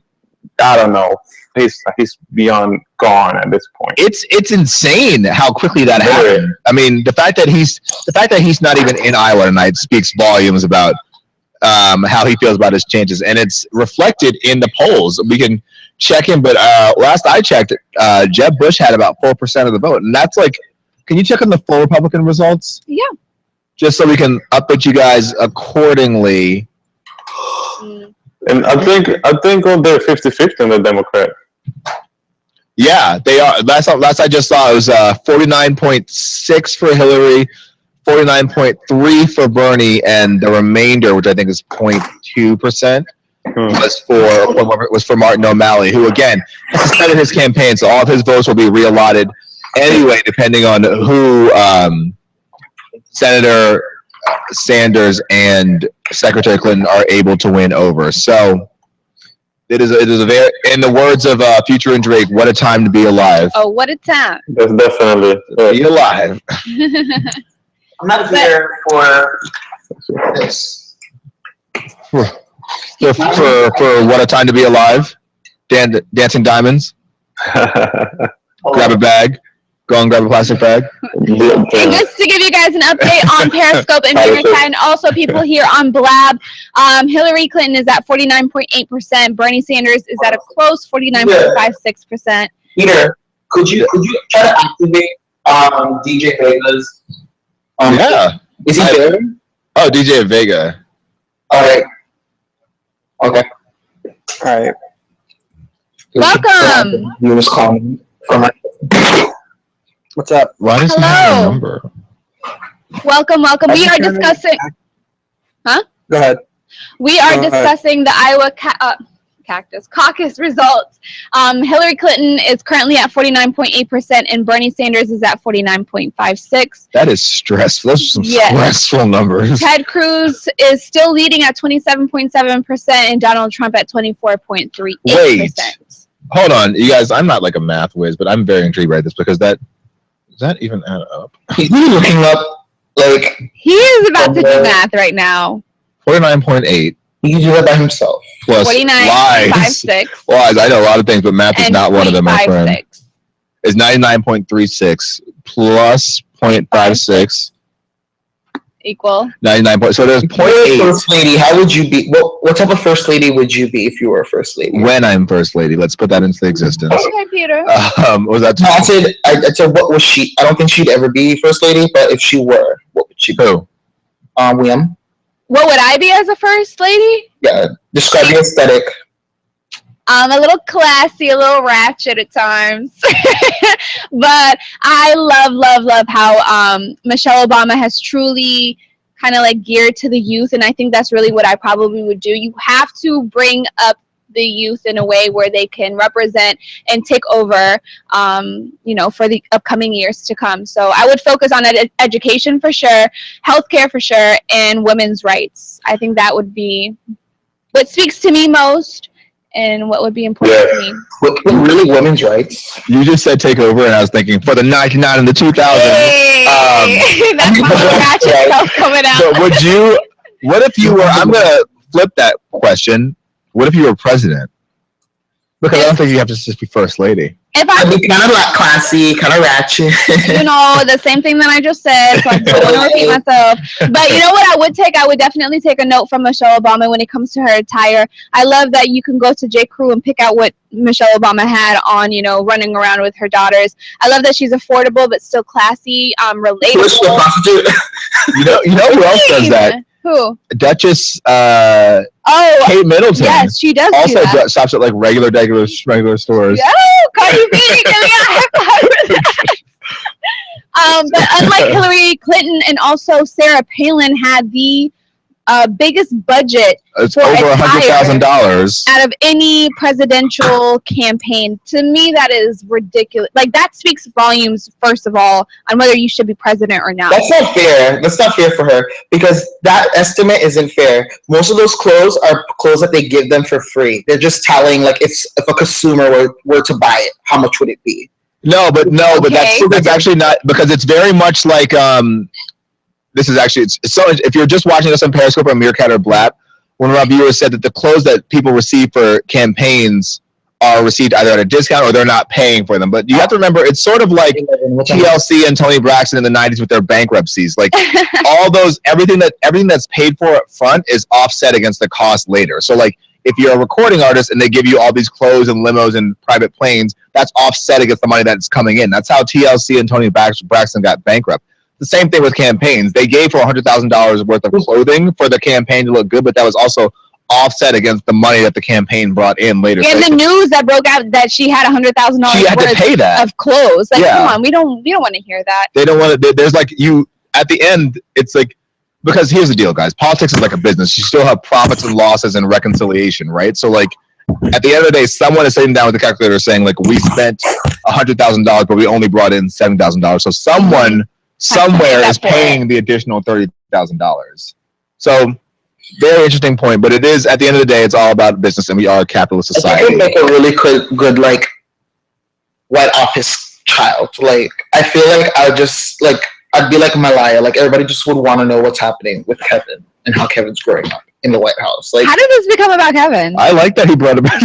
I don't know. He's beyond gone at this point. It's insane how quickly that happened. I mean, the fact that he's not even in Iowa tonight speaks volumes about how he feels about his chances, and it's reflected in the polls. We can check him, but last I checked, Jeb Bush had about 4% of the vote, and that's like, can you check on the full Republican results? Yeah. Just so we can update you guys accordingly. And I think they're 50-50 on the Democrat. Yeah, they are. Last I just saw, it was 49.6 for Hillary, 49.3 for Bernie, and the remainder, which I think is 0.2%, was for Martin O'Malley, who again suspended his campaign, so all of his votes will be reallotted anyway, depending on who Senator Sanders and Secretary Clinton are able to win over. So It is a very, in the words of Future and Drake, what a time to be alive. Oh, what a time. That's definitely Be alive. I'm not here for this. For what a time to be alive. Dancing diamonds. Grab a bag. Go and grab a plastic bag. And just to give you guys an update on Periscope and Meerkat, and also people here on Blab, Hillary Clinton is at 49.8%. Bernie Sanders is at a close 49.56%. Peter, could you try to activate DJ Vega's? Yeah. Is he there? Oh, DJ Vega. All right. Okay. All right. Welcome. You was calling from. What's up? Why does he have a number? Welcome. We are discussing. Huh? Go ahead. We are discussing the Iowa caucus results. Hillary Clinton is currently at 49.8%, and Bernie Sanders is at 49.56%. That is stressful. Those are some stressful numbers. Ted Cruz is still leading at 27.7%, and Donald Trump at 24.38%. Wait. Hold on, you guys. I'm not like a math whiz, but I'm very intrigued by this because does that even add up? He's looking up like he is about to do math right now. 49.8. He can do that by himself. Plus 49.56. Lies. I know a lot of things, but math is not one of them, my friend. 56. Is 99.36 plus 0.56 equal 99. So there's 0.8. First lady, how would you be? What type of first lady would you be if you were a first lady? When I'm first lady, let's put that into existence. Okay, Peter. Was that? No, I said, what was she? I don't think she'd ever be first lady, but if she were, what would she be? Who? William. What would I be as a first lady? Yeah, describe your aesthetic. A little classy, a little ratchet at times. But I love how Michelle Obama has truly kind of like geared to the youth. And I think that's really what I probably would do. You have to bring up the youth in a way where they can represent and take over, for the upcoming years to come. So I would focus on education for sure, healthcare for sure, and women's rights. I think that would be what speaks to me most and what would be important to me. Really, women's rights? You just said take over, and I was thinking for the 99 and the 2000. Hey, that's my ratchet self coming out. So what if you were, I'm going to flip that question. What if you were president? Because I don't think you have to just be first lady. If I be kind of like classy, kind of ratchet. The same thing that I just said, so I don't want to repeat myself. But you know what I would take? I would definitely take a note from Michelle Obama when it comes to her attire. I love that you can go to J. Crew and pick out what Michelle Obama had on, running around with her daughters. I love that she's affordable but still classy, relatable. You know who else does that? Who? Duchess Kate Middleton. Yes, she does. Also do that. shops at like regular stores. Yo, Cardi B, give me a high five for that. But unlike Hillary Clinton and also Sarah Palin had the biggest budget it's for over $100,000 out of any presidential campaign. To me, that is ridiculous. Like, that speaks volumes, first of all, on whether you should be president or not. That's not fair. That's not fair for her because that estimate isn't fair. Most of those clothes are clothes that they give them for free. They're just telling, like, if a consumer were to buy it, how much would it be? But that's actually not, because it's very much like this is actually it's so. If you're just watching us on Periscope or Meerkat or Blab, one of our viewers said that the clothes that people receive for campaigns are received either at a discount or they're not paying for them. But you have to remember, it's sort of like TLC and Toni Braxton in the 90s with their bankruptcies. Like everything that's paid for up front is offset against the cost later. So like if you're a recording artist and they give you all these clothes and limos and private planes, that's offset against the money that's coming in. That's how TLC and Toni Braxton got bankrupt. The same thing with campaigns. They gave her $100,000 worth of clothing for the campaign to look good, but that was also offset against the money that the campaign brought in later. And the news that broke out that she had $100,000 she had to pay that of clothes. Like, come on, we don't want to hear that. They don't want to. There's like at the end. It's like, because here's the deal, guys. Politics is like a business. You still have profits and losses and reconciliation, right? So like, at the end of the day, someone is sitting down with the calculator saying like, we spent $100,000, but we only brought in $7,000. So someone somewhere is paying the additional $30,000. So Very interesting point, but it is at the end of the day, it's all about business, and we are a capitalist I think society. it'd make a really good like white office child. Like I feel like I'd be like Malaya. Like everybody just would want to know what's happening with Kevin and how Kevin's growing up in the White House. Like how did this become about Kevin? I like that he brought it back.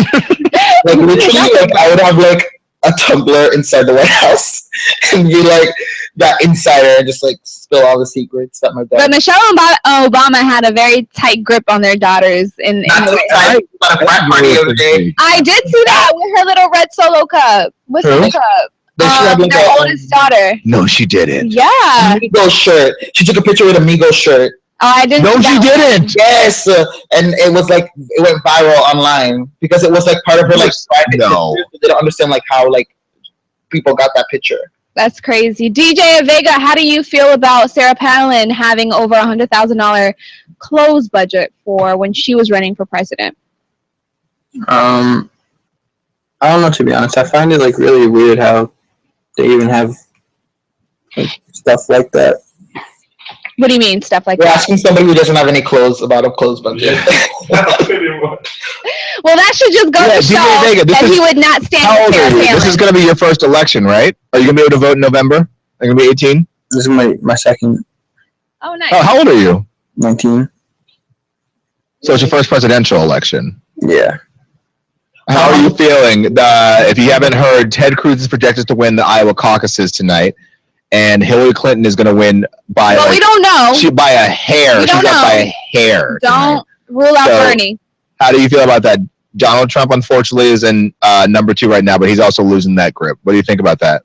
like literally, like I would have like a Tumblr inside the White House and be like that insider and just like spill all the secrets that my dad. But Michelle Obama had a very tight grip on their daughters in the White House. At a frat party the other day. I did see that with her little red Solo cup. What's the cup? Their oldest daughter. No, she didn't. Yeah. Migos shirt. She took a picture with a Migos shirt. Oh, I didn't. No, she didn't. Yes, and it was like it went viral online because it was like part of her like private. No, they don't understand like how like people got that picture. That's crazy. DJ Vega, how do you feel about Sarah Palin having over $100,000 clothes budget for when she was running for president? I don't know, to be honest. I find it like really weird how they even have like, stuff like that. What do you mean, stuff like You're that? asking somebody who doesn't have any clothes about a clothes budget. Well, that should just go to show Vega, that he would not stand How with old Sarah are you? Palin. This is going to be your first election, right? Are you going to be able to vote in November? Are you going to be 18? This is my second Oh, nice. Oh, how old are you? 19. So it's your first presidential election. Yeah. How are you feeling? If you haven't heard, Ted Cruz is projected to win the Iowa caucuses tonight, and Hillary Clinton is going to win by Well, we don't know. by a hair. We She's don't up by know. a hair. Don't rule out So- Bernie. How do you feel about that? Donald Trump, unfortunately, is in number 2 right now, but he's also losing that grip. What do you think about that?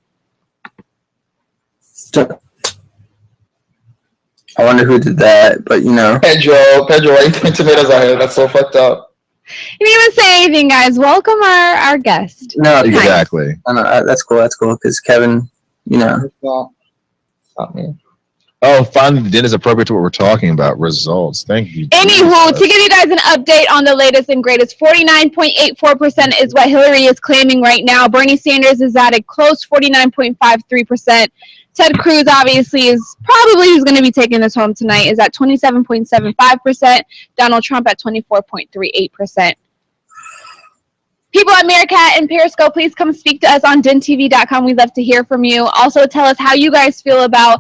I wonder who did that, but you know. Pedro, why you throwing tomatoes out here? That's so fucked up. You didn't even say anything, guys. Welcome our guest. No, Exactly. that's cool. That's cool because Kevin, you know. No, not me. Oh, finally, the din is appropriate to what we're talking about. Results. Thank you. Anywho, to give you guys an update on the latest and greatest, 49.84% is what Hillary is claiming right now. Bernie Sanders is at a close 49.53%. Ted Cruz, obviously, is probably who's going to be taking this home tonight, is at 27.75%. Donald Trump at 24.38%. People at Meerkat and Periscope, please come speak to us on DINtv.com. We'd love to hear from you. Also, tell us how you guys feel about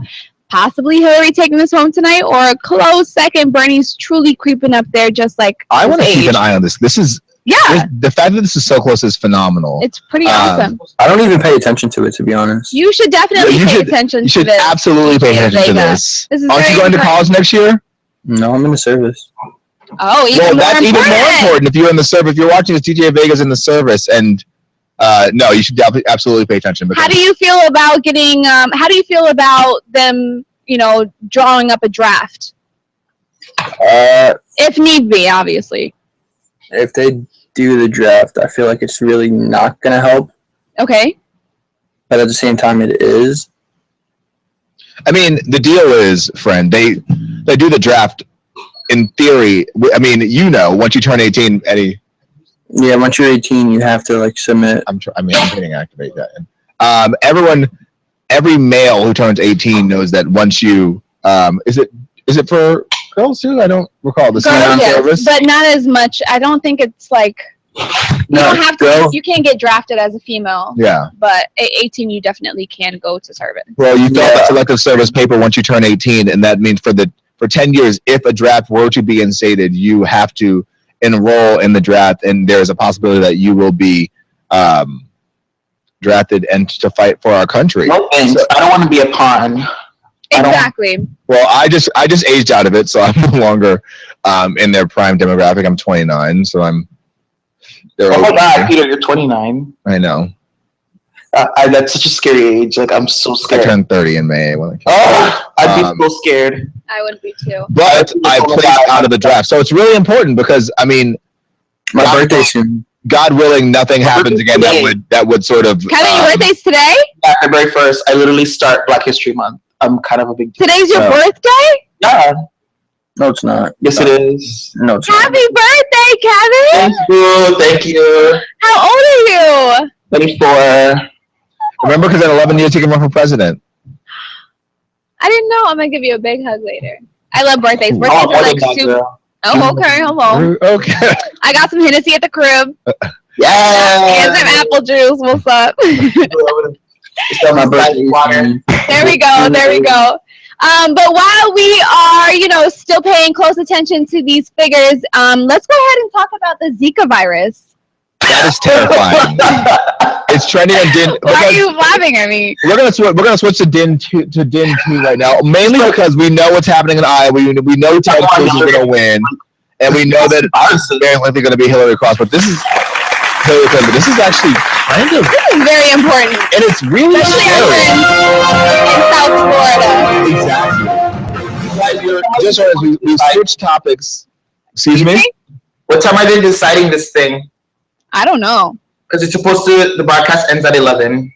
possibly Hillary taking this home tonight, or a close second. Bernie's truly creeping up there, just like I want to his keep an age. eye on this. The fact that this is so close is phenomenal. It's pretty awesome. I don't even pay attention to it, to be honest. You should definitely pay attention You to should this. absolutely pay attention to Vega. this. This is Aren't very you going to important. college next year? No, I'm in the service. Oh, even Well, more that's important. even more important. If you're in the service, if you're watching this, DJ Vega's in the service, and no, you should absolutely pay attention. How do you feel about getting? How do you feel about them? You know, drawing up a draft, if need be, obviously. If they do the draft, I feel like it's really not going to help. Okay. But at the same time, it is. I mean, the deal is, friend, they do the draft. In theory, I mean, once you turn 18, Eddie. Yeah, once you're 18, you have to like submit. I'm hitting activate that. Every male who turns 18 knows that once you is it for girls too? I don't recall the Girls, yes, service, but not as much. I don't think it's like you don't have to. You can't get drafted as a female. Yeah, but at 18, you definitely can go to service. Well, you fill out the selective service paper once you turn 18, and that means for 10 years, if a draft were to be instated, you have to enroll in the draft, and there's a possibility that you will be drafted and to fight for our country. No thanks. I don't want to be a pawn. Exactly. Well, I just aged out of it, so I'm no longer in their prime demographic. I'm 29, so I'm. Oh my God, Peter, you're 29. I know. That's such a scary age. Like, I'm so scared. I turned 30 in May. I'd be so scared. I would be too. But I placed out of the draft, so it's really important because I mean, my birthday soon. God willing, nothing happens again that would sort of. Kevin, your birthday's today? Yeah, February 1st. I literally start Black History Month. I'm kind of a big deal. Today's your birthday? Yeah. No, it's not. Yes, it is. No, it's Happy birthday, Kevin! Thank you. How old are you? 24. Remember, because in 11 years, you can run for president. I didn't know. I'm gonna give you a big hug later. I love birthdays. Oh, Birthdays more are than like that, super. girl. Oh, okay. Hello. Okay. I got some Hennessy at the crib. Yeah. And some apple juice. What's up? My birthday water. There we go. There we go. But while we are, still paying close attention to these figures, let's go ahead and talk about the Zika virus. That is terrifying. It's trending on DIN. Why are you laughing at me? We're gonna switch to DINtv right now, mainly because we know what's happening in Iowa. We know Ted Cruz is gonna win, and we know that it's very likely gonna be Hillary Cross. But this is Hillary Clinton. But this is actually kind of. This is very important, and it's really especially scary. in South Florida. Exactly. Just as we switched topics. Excuse me. What time are they deciding this thing? I don't know. Because it's supposed to, the broadcast ends at 11.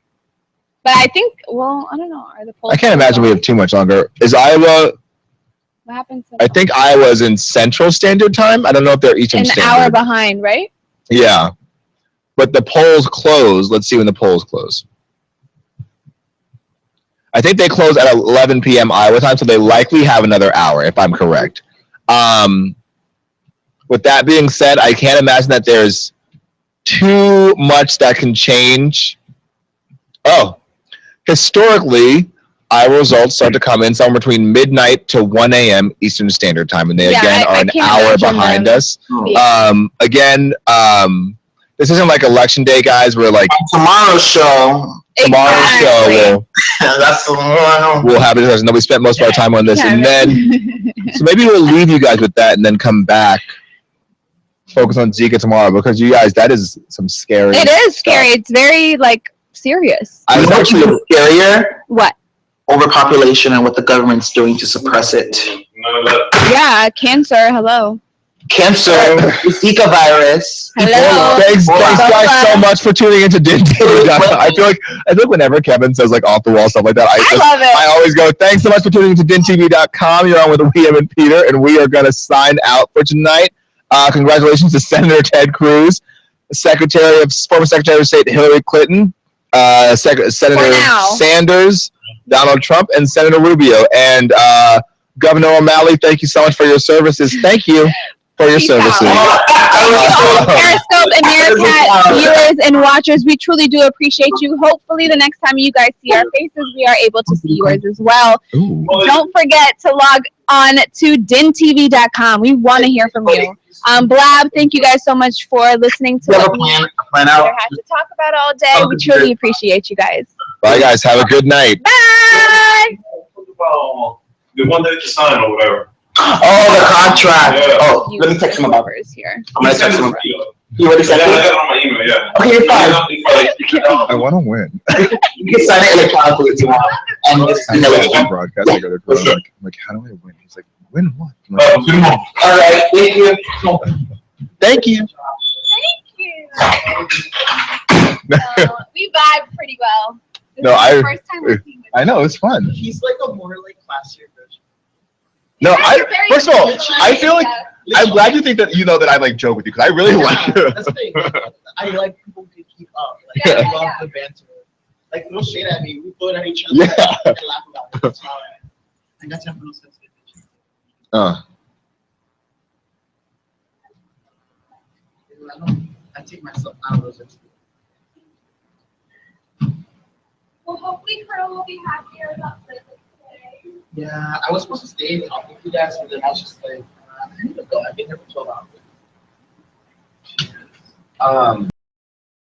But I think, well, I don't know. Are the polls I can't imagine we have too much longer. Is Iowa? What happens? I think Iowa is in Central Standard Time. I don't know if they're Eastern Standard. An hour behind, right? Yeah. But the polls close. Let's see when the polls close. I think they close at 11 p.m. Iowa time, so they likely have another hour, if I'm correct. With that being said, I can't imagine that there's too much that can change. Oh, historically, Iowa results start to come in somewhere between midnight to 1 a.m. Eastern Standard Time, and they are an hour behind us. This isn't like election day, guys. We're like tomorrow's show. We'll have it. We spent most of our time on this, and then so maybe we'll leave you guys with that, and then come back. Focus on Zika tomorrow, because you guys, that is some scary. It is scary. It's very serious. I was actually scarier. What? Overpopulation and what the government's doing to suppress it. Yeah, cancer. Hello. Cancer, Zika virus. Hello. Thanks guys so much for tuning into DINtv. I feel like whenever Kevin says off the wall stuff like that, I love it. I always go, thanks so much for tuning into DINtv.com. You're on with William and Peter, and we are gonna sign out for tonight. Congratulations to Senator Ted Cruz, former Secretary of State Hillary Clinton, Senator Sanders, Donald Trump, and Senator Rubio. And Governor O'Malley, thank you so much for your services. Thank you for your services. Periscope and Meerkat viewers and watchers, we truly do appreciate you. Hopefully the next time you guys see our faces, we are able to see yours as well. Ooh. Don't forget to log on to DINtv.com. We want to hear from you. Blab, thank you guys so much for listening to what we have to talk about all day. We truly appreciate you guys. Bye, guys. Have a good night. Bye. The one that you sign or whatever. Oh, the contract. Yeah. Oh, let me text him about it. Here. I'm going to text him. You already sent it? I got it on my email, yeah. Okay, you're fine. I want to win. You can sign it electronically if you want. And just email it. Broadcast. I go to I'm like, how do I win? He's like, win what? All right, thank you. Thank you. We vibe pretty well. This No, is the first time we're seeing this. I know, it's fun. He's like a more classier version. No, first of all, I feel like I'm glad you think that that I joke with you, because I really like you. That's the thing. I like people who keep up. I love the banter. Throw shade at me, we throw it at each other, and laugh about it. That's how I got to have no sense of I take myself out of those instances. Well, hopefully Carl will be happier about this today. Yeah, I was supposed to stay talking to you guys, but then I was just like, I need to go. I've been here for 12 hours.